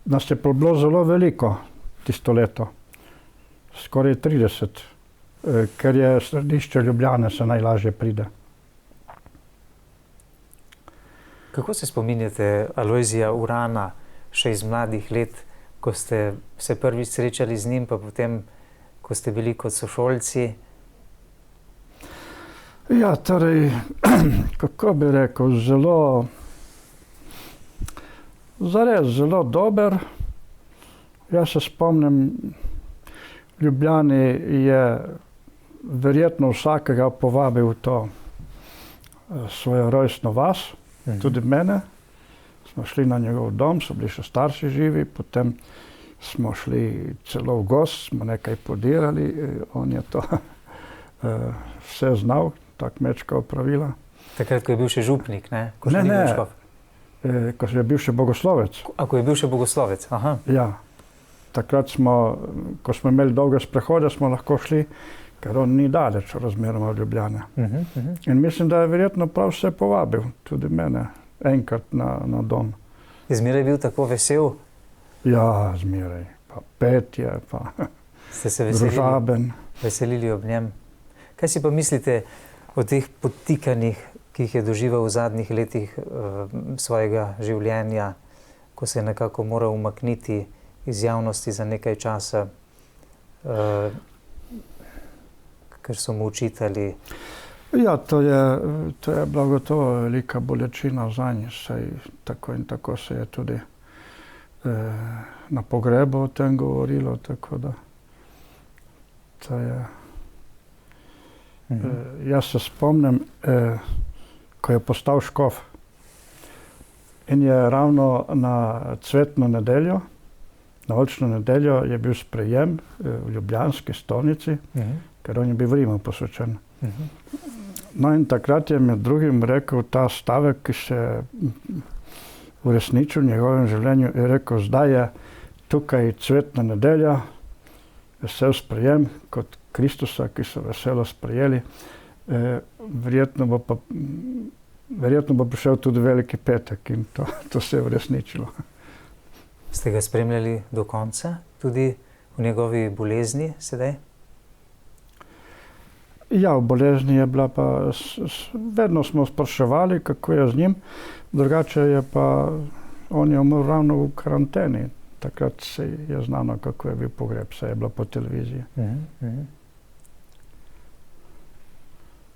Nas je bilo zelo veliko tisto leto, skoraj 30, ker je središče Ljubljane, se najlažje pride. Kako se spominjate Alojzija Urana še iz mladih let, ko ste se prvič srečali z njim, pa potem, ko ste bili kot sošolci? Ja, torej, kako bi rekel, zares zelo dober. Jaz se spomnim, v Ljubljani je verjetno vsakega povabil v to svojo rojstno vas, tudi mene. Smo šli na njegov dom, so bili še starši živi, potem smo šli celo v gost, smo nekaj podirali, on je to vse znal, ta kmečka opravila. Takrat, ko je bil še župnik, ne? Ko je bil še bogoslovec. Ko je bil še bogoslovec, aha. Ja. Takrat smo, ko smo imeli dolge sprehode, smo lahko šli ker on ni daleč razmeroma od Ljubljane. In mislim, da je verjetno prav vse povabil, tudi mene, enkrat na dom. Je zmeraj bil tako vesel? Ja, zmeraj. Pa petje, pa Ste se veselili ob njem. Kaj si pa mislite o teh podtikanjih, ki jih je doživel v zadnjih letih svojega življenja, ko se je nekako moral umakniti iz javnosti za nekaj časa, ker so mu očitali? Ja, to je bila gotovo velika bolečina zanj, saj tako in tako se je tudi na pogrebu o tem govorilo, tako da to je... Jaz se spomnim, ko je postal škof in je ravno na cvetno nedeljo, na oljčno nedeljo je bil sprejem v ljubljanski stolnici, ker on je bil v Rimu posvečen. No in takrat je med drugim rekel ta stavek, ki se uresničil v njegovem življenju, je rekel, zdaj je tukaj cvetna nedelja, vesel sprejem kot Kristusa, ki so veselo sprejeli. Verjetno bo prišel tudi Veliki petek in to se je uresničilo. Ste ga spremljali do konca, tudi v njegovi bolezni sedaj? Ja, v bolezni je bila pa, vedno smo spraševali, kako je z njim, drugače je pa, on je umrl ravno v karanteni. Takrat se je znano, kako je bil pogreb, se je bilo po televiziji.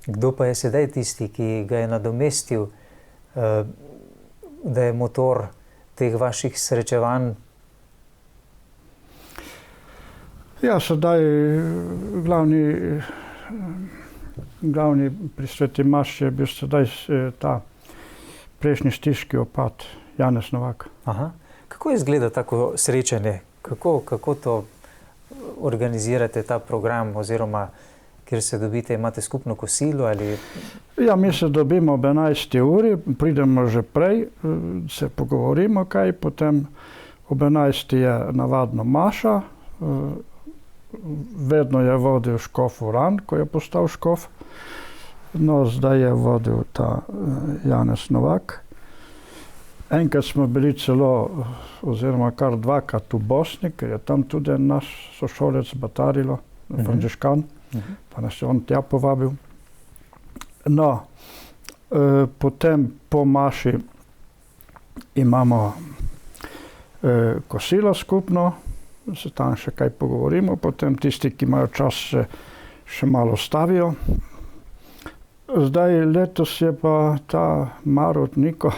Kdo pa je sedaj tisti, ki ga je nadomestil, da je motor teh vaših srečevanj? Ja, sedaj glavni pri sveti maši je bil sedaj ta prejšnji stiški opat, Janez Novak. Aha. Kako izgleda tako srečanje? Kako to organizirate, ta program, oziroma kjer se dobite, imate skupno kosilo ali... Ja, mi se dobimo ob 11. uri, pridemo že prej, se pogovorimo kaj, potem ob 11. je navadno maša, vedno je vodil škof Uran, ko je postal škof, no zdaj je vodil ta Janez Novak. Enkrat smo bili celo, oziroma kar dvakrat v Bosni, ker je tam tudi naš sošolec Batarilo, Frančiškan, pa nas je on tja povabil. No, potem po maši imamo kosilo skupno, se tam še kaj pogovorimo, potem tisti, ki imajo čas, še malo stavijo. Zdaj letos je pa ta Marut Niko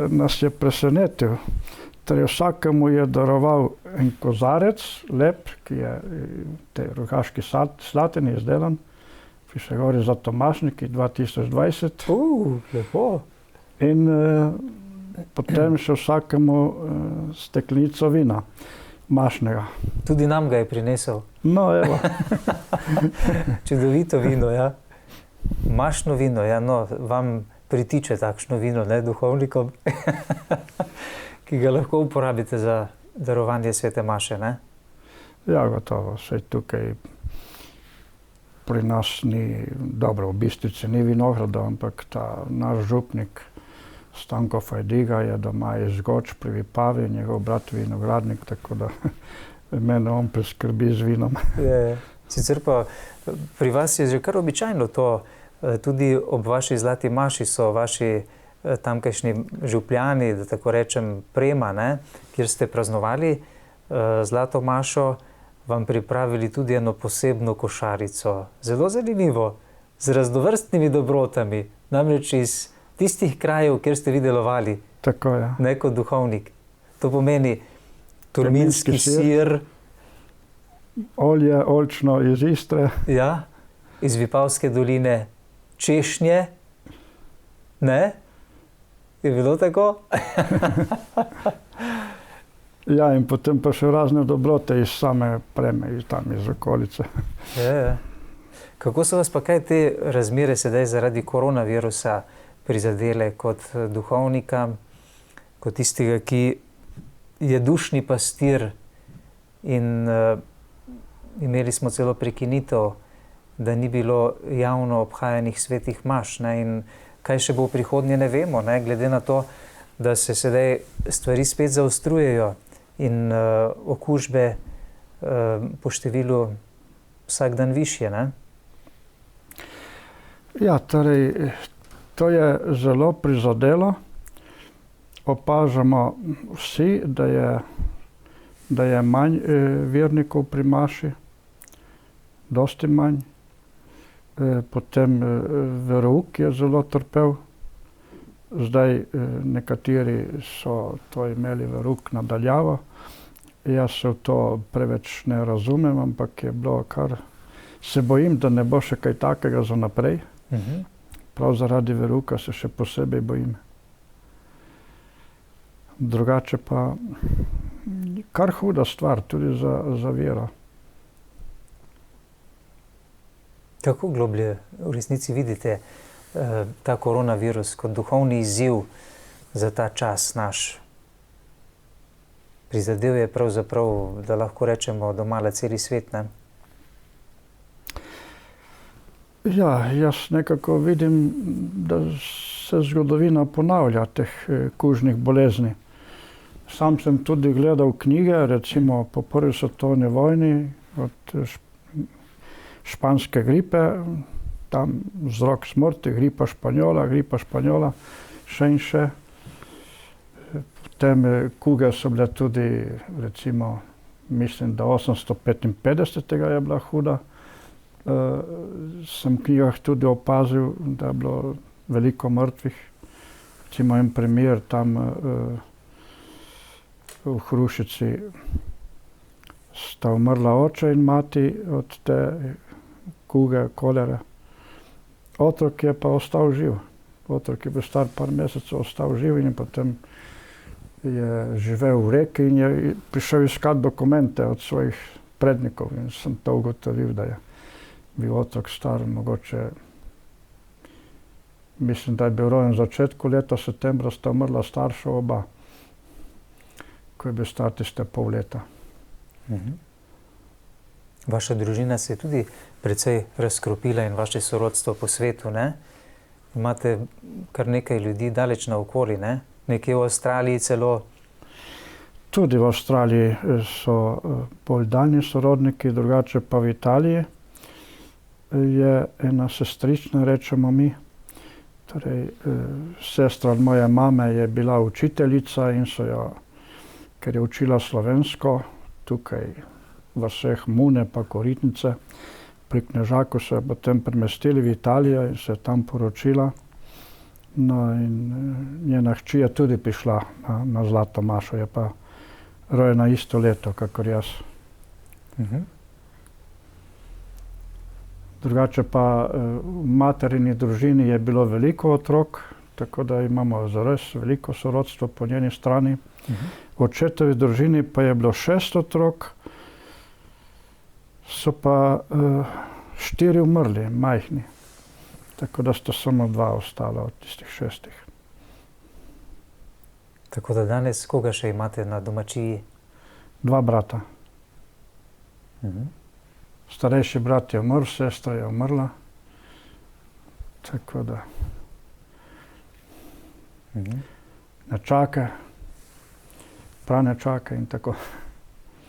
nas je presenetil. Torej vsakemu je daroval en kozarec, lep, ki je te rogaški slatini izdelan, piše gori za Tomašniki 2020. Lepo. In potem še vsakemu steklenico vina, mašnega. Tudi nam ga je prinesel. No, evo. Čudovito vino, ja. Mašno vino, ja, no, vam pritiče takšno vino, ne, duhovnikom, ki ga lahko uporabite za darovanje svete maše, ne? Ja, gotovo, saj tukaj pri nas ni, dobro, v Bistrici ni vinogradov, ampak ta naš župnik Stanko Fajdiga je doma iz Goč pri Vipavi, njegov brat vinogradnik, tako da mene on preskrbi z vinom. Sicer pa pri vas je že kar običajno to, tudi ob vaši zlati maši so vaši tamkajšnji župljani, da tako rečem, Prema, ne, kjer ste praznovali zlato mašo, vam pripravili tudi eno posebno košarico. Zelo zanimivo, z raznovrstnimi dobrotami, namreč iz tistih krajev, kjer ste vi delovali. Tako je. Ne kot duhovnik. To pomeni tolminski sir. Olje, oljčno iz Istre. Ja, iz Vipavske doline. Češnje. Ne? Je bilo tako? Ja, in potem pa še razne dobrote iz same Preme, tam iz okolice. Kako so vas pa kaj te razmere sedaj zaradi koronavirusa prizadele kot duhovnika, kot tistega, ki je dušni pastir in imeli smo celo prekinitev, da ni bilo javno obhajanih svetih maš, ne, in kaj še bo v prihodnje, ne vemo, ne, glede na to, da se sedaj stvari spet zaostrujejo in okužbe po številu vsak dan višje, ne? Ja, torej, to je zelo prizadelo. Opažamo vsi, da je manj vernikov pri maši, dosti manj. Potem verouk je zelo trpel. Zdaj nekateri so to imeli verouk nadaljavo. Jaz se v to preveč ne razumem, ampak je bilo kar... Se bojim, da ne bo še kaj takega za naprej. Prav zaradi verouka se še posebej bojim. Drugače pa kar huda stvar, tudi za vero. Kako globlje v resnici vidite ta koronavirus kot duhovni izziv za ta čas naš? Prizadel je pravzaprav, da lahko rečemo, domala celi svet, ne? Ja, jaz nekako vidim, da se zgodovina ponavlja teh kužnih bolezni. Sam sem tudi gledal knjige, recimo po prvi svetovni vojni, od španske gripe, tam vzrok smrti, gripa španjola, še in še. Potem kuge so bile tudi, recimo, mislim, da 855. je bila huda. Sem v knjigah tudi opazil, da je bilo veliko mrtvih. Recimo en primer tam v Hrušici sta umrla oče in mati od te kuge, kolere. Otrok je pa ostal živ. Otrok je bil star par mesecev, ostal živ in potem je živel v reki in je prišel iskat dokumente od svojih prednikov in sem to ugotovil, da je bil otrok star mogoče, mislim, da je bil rojen v začetku leta septembra, sta umrla starša oba, ko je bil star tiste pol leta. Vaša družina se je tudi precej razkropila in vaše sorodstvo po svetu, ne? Imate kar nekaj ljudi daleč naokoli, ne? Nekje v Avstraliji celo. Tudi v Avstraliji so bolj daljni sorodniki, drugače pa v Italiji je ena sestrična, rečemo mi. Torej, sestra moje mame je bila učiteljica in so jo, ker je učila slovensko, tukaj v vseh Mune pa Koritnice, pri Knežaku so jo potem premestili v Italijo in se je tam poročila. No in njena hči je tudi prišla na Zlato mašo, je pa rojena isto leto, kakor jaz. Drugače pa v materini družini je bilo veliko otrok, tako da imamo zares veliko sorodstvo po njeni strani. V očetovi družini pa je bilo 6 otrok, so pa 4 umrli, majhni. Tako da sta samo 2 ostala od tistih 6. Tako da danes koga še imate na domačiji? 2 brata. Starejši brat je umrl, sestra je umrla. Tako da nečake, pranečake in tako.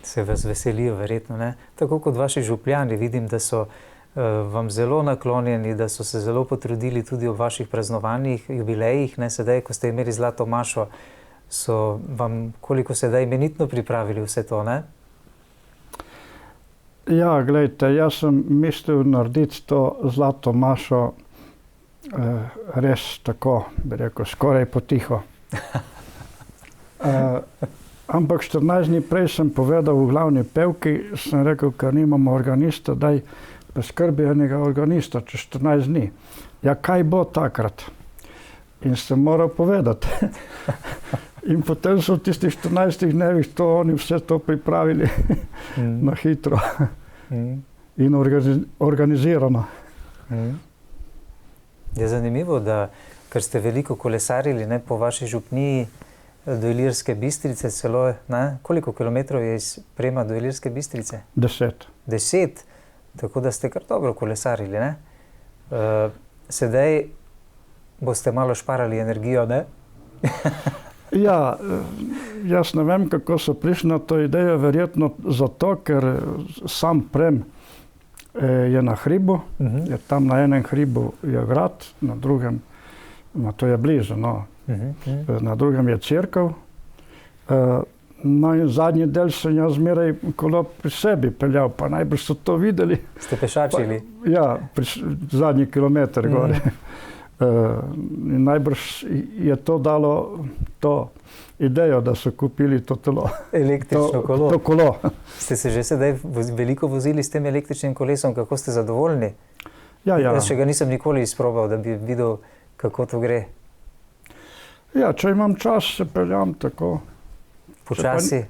Se vas veselijo verjetno, ne? Tako kot vaši župljani, vidim, da so vam zelo naklonjeni, da so se zelo potrudili tudi ob vaših praznovanjih, jubilejih, ne? Sedaj, ko ste imeli Zlato mašo, so vam koliko sedaj imenitno pripravili vse to, ne? Ja, glejte, jaz sem mislil narediti to Zlato mašo res tako, bi rekel, skoraj potiho. Ampak 14 dni prej sem povedal v glavni pevki, sem rekel, ker nimamo organista, daj preskrbi enega organista čez 14 dni. Ja, kaj bo takrat? In sem moral povedati. In potem so v tistih 14 dnevih oni vse to pripravili na hitro in organizirano. Je zanimivo, da, ker ste veliko kolesarili, ne, po vaši župniji do Ilirske Bistrice celo, ne? Koliko kilometrov je iz Prema do Ilirske Bistrice? 10. 10, tako da ste kar dobro kolesarili, ne? Sedaj boste malo šparali energijo, ne? Ja, jaz ne vem, kako so prišli na to idejo, verjetno zato, ker sam Prem je na hribu, je tam na enem hribu je grad, na drugem, to je blizu, no, na drugem je cerkev. No in zadnji del sem jaz zmeraj kolo pri sebi peljal, pa najbrž so to videli. Ste pešačili? Ja, zadnji kilometer gore. In najbrž je to dalo to idejo, da so kupili to telo. Električno kolo. To kolo. Ste se že sedaj veliko vozili s tem električnim kolesom, kako ste zadovoljni? Ja. Jaz še ga nisem nikoli izprobal, da bi videl, kako to gre. Ja, če imam čas, se peljam tako. Počasi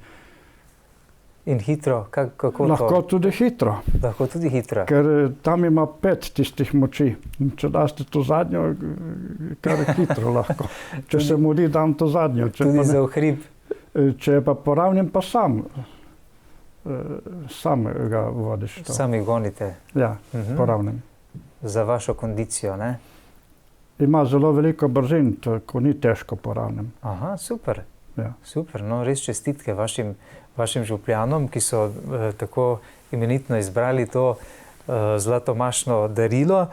in hitro? Kako lahko to? Tudi hitro. Lahko tudi hitro. Ker tam ima 5 tistih moči. In če daste to zadnjo, kar hitro lahko. Če se mudi, dam to zadnjo. Tudi za hrib? Če je pa po ravnem, pa sam ga vodiš. To. Sami gonite? Ja, po ravnem. Za vašo kondicijo, ne? Ima zelo veliko brzin, tako ni težko po ravnem. Aha, super. Ja. Super, no res čestitke vašim župljanom, ki so tako imenitno izbrali to zlatomašno darilo.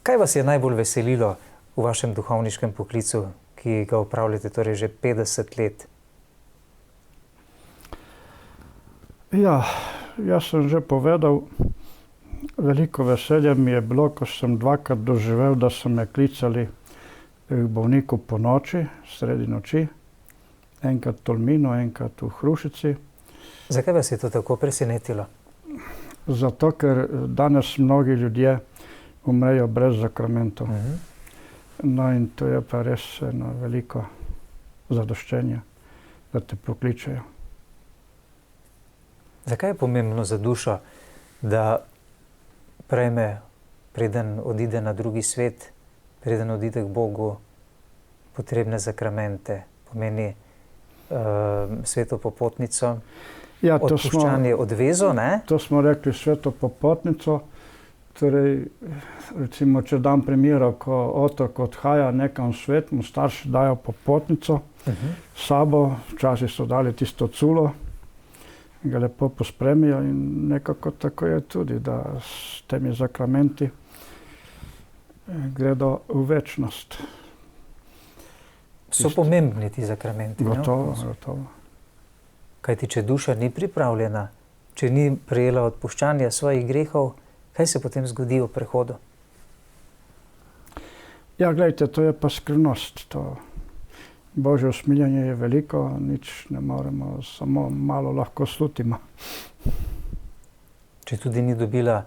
Kaj vas je najbolj veselilo v vašem duhovniškem poklicu, ki ga opravljate torej že 50 let? Ja, jaz sem že povedal, veliko veselja mi je bilo, ko sem 2-krat doživel, da so me klicali k bolniku po noči, sredi noči. Enkrat v Tolminu, enkrat v Hrušici. Zakaj vas je to tako presenetilo? Zato, ker danes mnogi ljudje umrejo brez zakramentov. No in to je pa res eno veliko zadoščenje, da te pokličejo. Zakaj je pomembno za dušo, da prejme, preden odide na drugi svet, preden odide k Bogu, potrebne zakramente? Pomeni sveto popotnico, ja, odpuščanje odvezo, ne? To smo rekli sveto popotnico. Torej, recimo, če dam primero, ko otrok odhaja nekam v svet, mu starši dajo popotnico s sabo, včasih so dali tisto culo, ga lepo pospremijo in nekako tako je tudi, da s temi zakramenti gredo v večnost. So pomembni ti zakramenti, ne? Gotovo. Kajti, če duša ni pripravljena, če ni prejela odpuščanja svojih grehov, kaj se potem zgodi v prehodu? Ja, gledajte, to je pa skrivnost. Božje usmiljenje je veliko, nič ne moremo, samo malo lahko slutimo. Če tudi ni dobila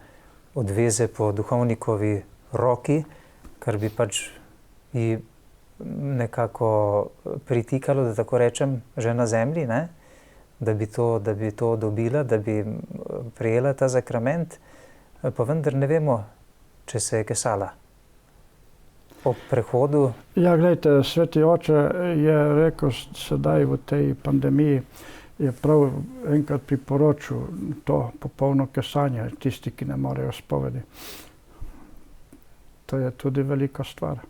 odveze po duhovnikovi roki, kar bi pač ji nekako pritikalo, da tako rečem, že na zemlji, ne? Da bi to dobila, da bi prejela ta zakrament, pa vendar ne vemo, če se je kesala. Po prehodu? Ja, gledajte, Sveti Oče je rekel sedaj v tej pandemiji, je prav enkrat priporočil to popolno kesanje, tisti, ki ne morejo spovedi. To je tudi velika stvar.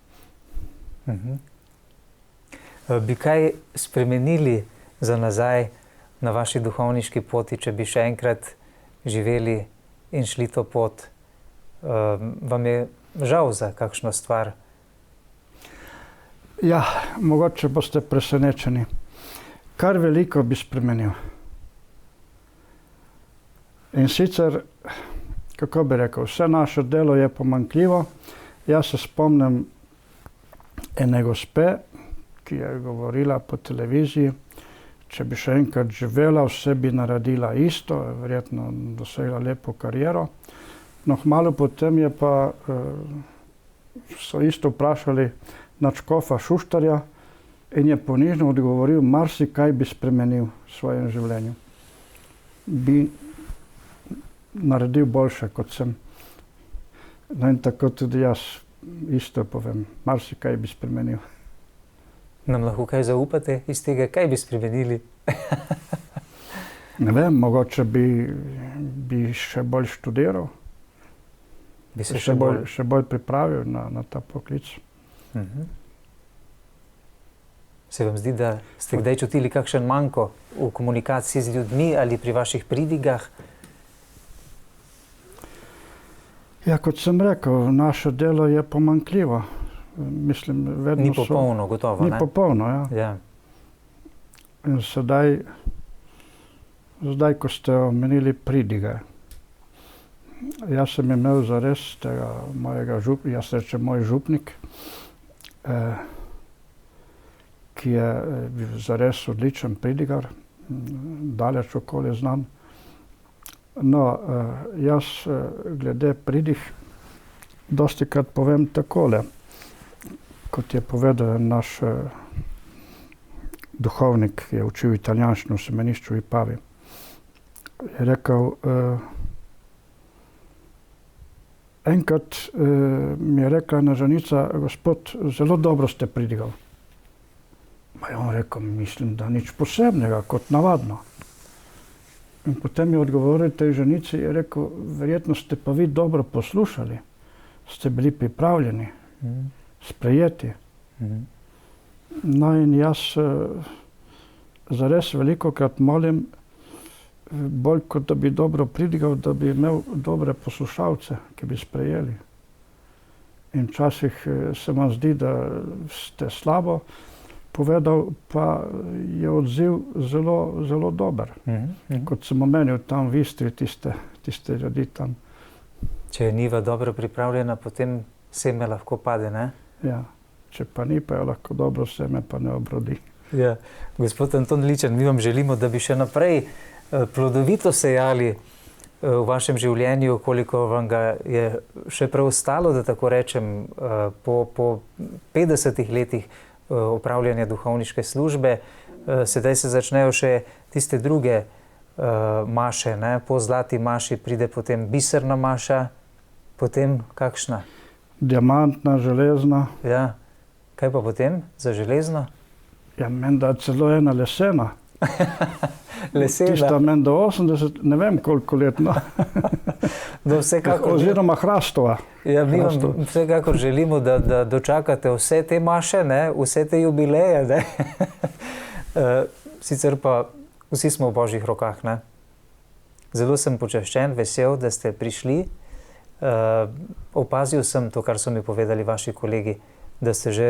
Bi kaj spremenili za nazaj na vaši duhovniški poti, če bi še enkrat živeli in šli to pot? Vam je žal za kakšno stvar? Ja, mogoče boste presenečeni. Kar veliko bi spremenil. In sicer, kako bi rekel, vse naše delo je pomanjkljivo. Jaz se spomnim ene gospe, ki je govorila po televiziji, če bi še enkrat živela, vse bi naredila isto, verjetno dosegla lepo kariero. No, kmalu potem je pa so isto vprašali nadškofa Šuštarja in je ponižno odgovoril, marsikaj bi spremenil v svojem življenju. Bi naredil boljše, kot sem. No in tako tudi jaz isto povem, marsikaj bi spremenil. Nam lahko kaj zaupate iz tega, kaj bi spremenili? Ne vem, mogoče bi še bolj študiral, Bi se še bolj pripravil na ta poklic. Se vam zdi, da ste kdaj čutili kakšen manko v komunikaciji z ljudmi ali pri vaših pridigah? Ja, kot sem rekel, naše delo je pomanjkljivo. Mislim, vedno Ni popolno, gotovo, Ni ne? popolno, ja. Ja. In zdaj, ko ste omenili pridige, jaz sem imel zares tega mojega jaz rečem moj župnik, ki je zares odličen pridigar, daleč okoli znan. No, jaz glede pridig dostikrat povem takole, kot je povedal naš duhovnik, ki je učil italijanščino v semenišču v Ipavi. Je rekel, enkrat mi je rekla ena ženica, gospod, zelo dobro ste pridigal. Pa je on rekel, mislim, da nič posebnega, kot navadno. In potem je odgovoril tej ženici, je rekel, verjetno ste pa vi dobro poslušali, ste bili pripravljeni, sprejeti. No in jaz zares velikokrat molim, bolj kot da bi dobro pridigal, da bi imel dobre poslušalce, ki bi sprejeli. In včasih se vam zdi, da ste slabo povedal, pa je odziv zelo, zelo dober. Kot sem omenil tam v Istri, tiste ljudi tam. Če je njiva dobro pripravljena, potem seme lahko pade, ne? Ja, če pa ni, pa je lahko dobro seme, pa ne obrodi. Ja. Gospod Anton Ličen, mi vam želimo, da bi še naprej plodovito sejali v vašem življenju, koliko vam ga je še preostalo, da tako rečem, po 50 letih opravljanja duhovniške službe. Sedaj se začnejo še tiste druge maše, ne? Po zlati maši pride potem biserna maša, potem kakšna? Diamantna, železna. Ja. Kaj pa potem za železno? Ja, menda celo ena lesena. Lesena? Tista menda 80, ne vem koliko let, no. Oziroma hrastova. Ja, mi vam vsekakor želimo, da dočakate vse te maše, ne? Vse te jubileje, ne? Sicer pa vsi smo v Božjih rokah, ne? Zelo sem počaščen, vesel, da ste prišli. Opazil sem to, kar so mi povedali vaši kolegi, da ste že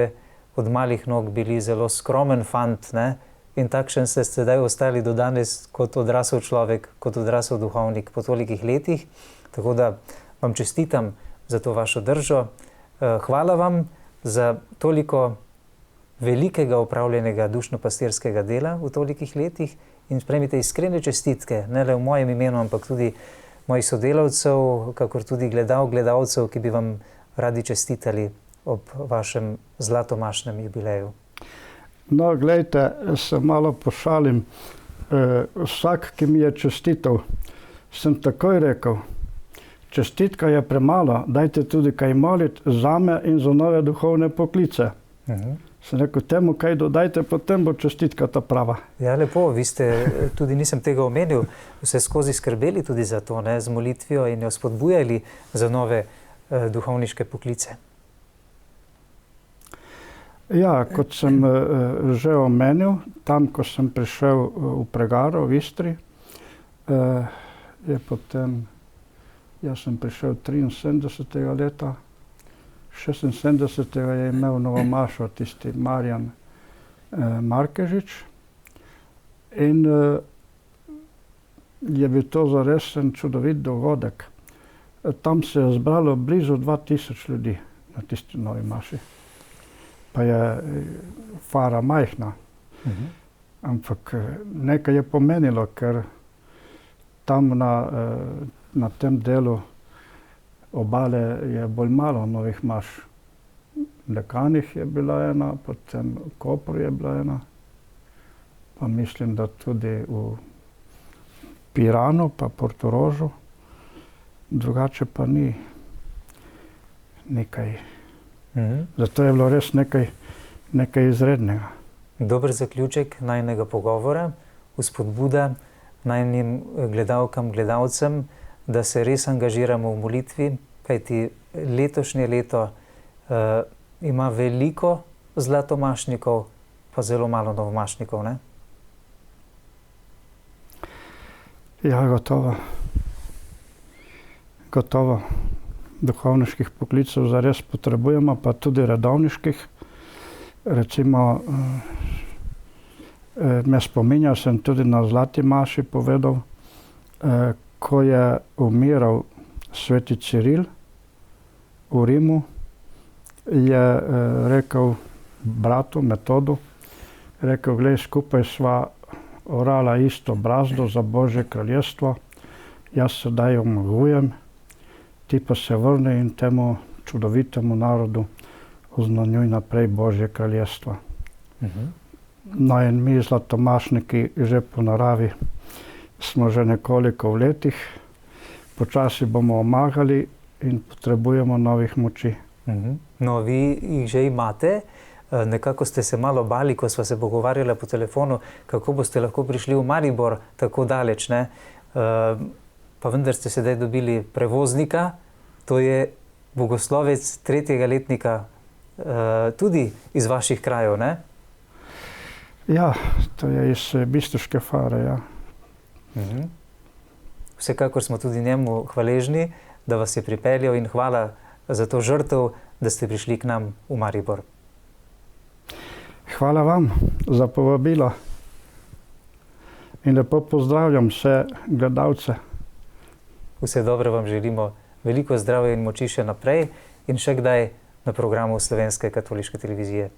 od malih nog bili zelo skromen fant, ne? In takšen ste sedaj ostali do danes kot odrasel človek, kot odrasel duhovnik po tolikih letih. Tako da vam čestitam za to vašo držo. Hvala vam za toliko velikega opravljenega dušno-pastirskega dela v tolikih letih in sprejmite iskrene čestitke, ne le v mojem imenu, ampak tudi mojih sodelavcev, kakor tudi gledalcev, ki bi vam radi čestitali ob vašem zlatomašnem jubileju. No, glejte, se malo pošalim. Vsak, ki mi je čestital, sem takoj rekel, čestitka je premalo, dajte tudi kaj moliti zame in za nove duhovne poklice. Sem rekel, temu kaj dodajte, potem bo čestitka ta prava. Ja, lepo, vi ste, tudi nisem tega omenil, vse skozi skrbeli tudi za to, ne, z molitvijo in jo spodbujali za nove duhovniške poklice. Ja, kot sem že omenil, tam, ko sem prišel v Pregaro, v Istri, je potem, jaz sem prišel 73. leta, 76. je imel novomašo tisti Marjan Markežič in je bil to zares en čudovit dogodek. Tam se je zbralo blizu 2000 ljudi na tisti novi maši. Pa je fara majhna. Ampak nekaj je pomenilo, ker tam na tem delu obale je bolj malo novih maš. V Lekanih je bila ena, potem v Kopru je bila ena, pa mislim, da tudi v Piranu, pa Portorožu, drugače pa ni nekaj. Zato je bilo res nekaj izrednega. Dober zaključek najnega pogovora, vzpodbuda najnim gledalkam, gledalcem, da se res angažiramo v molitvi, kajti letošnje leto ima veliko zlatomašnikov, pa zelo malo novomašnikov, ne? Ja, gotovo. Gotovo. Duhovniških poklicev zares potrebujemo, pa tudi redovniških. Recimo, me spominja, sem tudi na Zlati maši povedal, ko je umiral sveti Ciril v Rimu, je rekel bratu Metodu, rekel, glej, skupaj sva orala isto brazdo za Božje kraljestvo, jaz sedaj omagujem, ti pa se vrni in temu čudovitemu narodu oznanjuj naprej Božje kraljestvo. No in mi zlatomašniki že po naravi smo že nekoliko v letih, počasi bomo omagali in potrebujemo novih moči. No, vi jih že imate. Nekako ste se malo bali, ko sva se pogovarjala po telefonu, kako boste lahko prišli v Maribor tako daleč, ne? Pa vendar ste sedaj dobili prevoznika, to je bogoslovec 3. letnika, tudi iz vaših krajev, ne? Ja, to je iz Bistriške Fare, ja. Vsekakor smo tudi njemu hvaležni, da vas je pripeljal, in hvala za to žrtev, da ste prišli k nam v Maribor. Hvala vam za povabilo in lepo pozdravljam vse gledalce. Vse dobro vam želimo, veliko zdravja in moči še naprej in še kdaj na programu Slovenske katoliške televizije.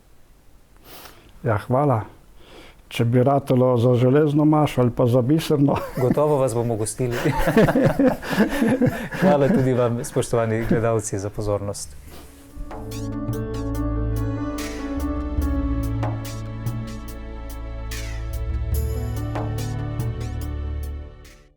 Ja, hvala. Če bi ratalo za železno mašo ali pa za biserno. Gotovo vas bomo gostili. Hvala tudi vam, spoštovani gledalci, za pozornost.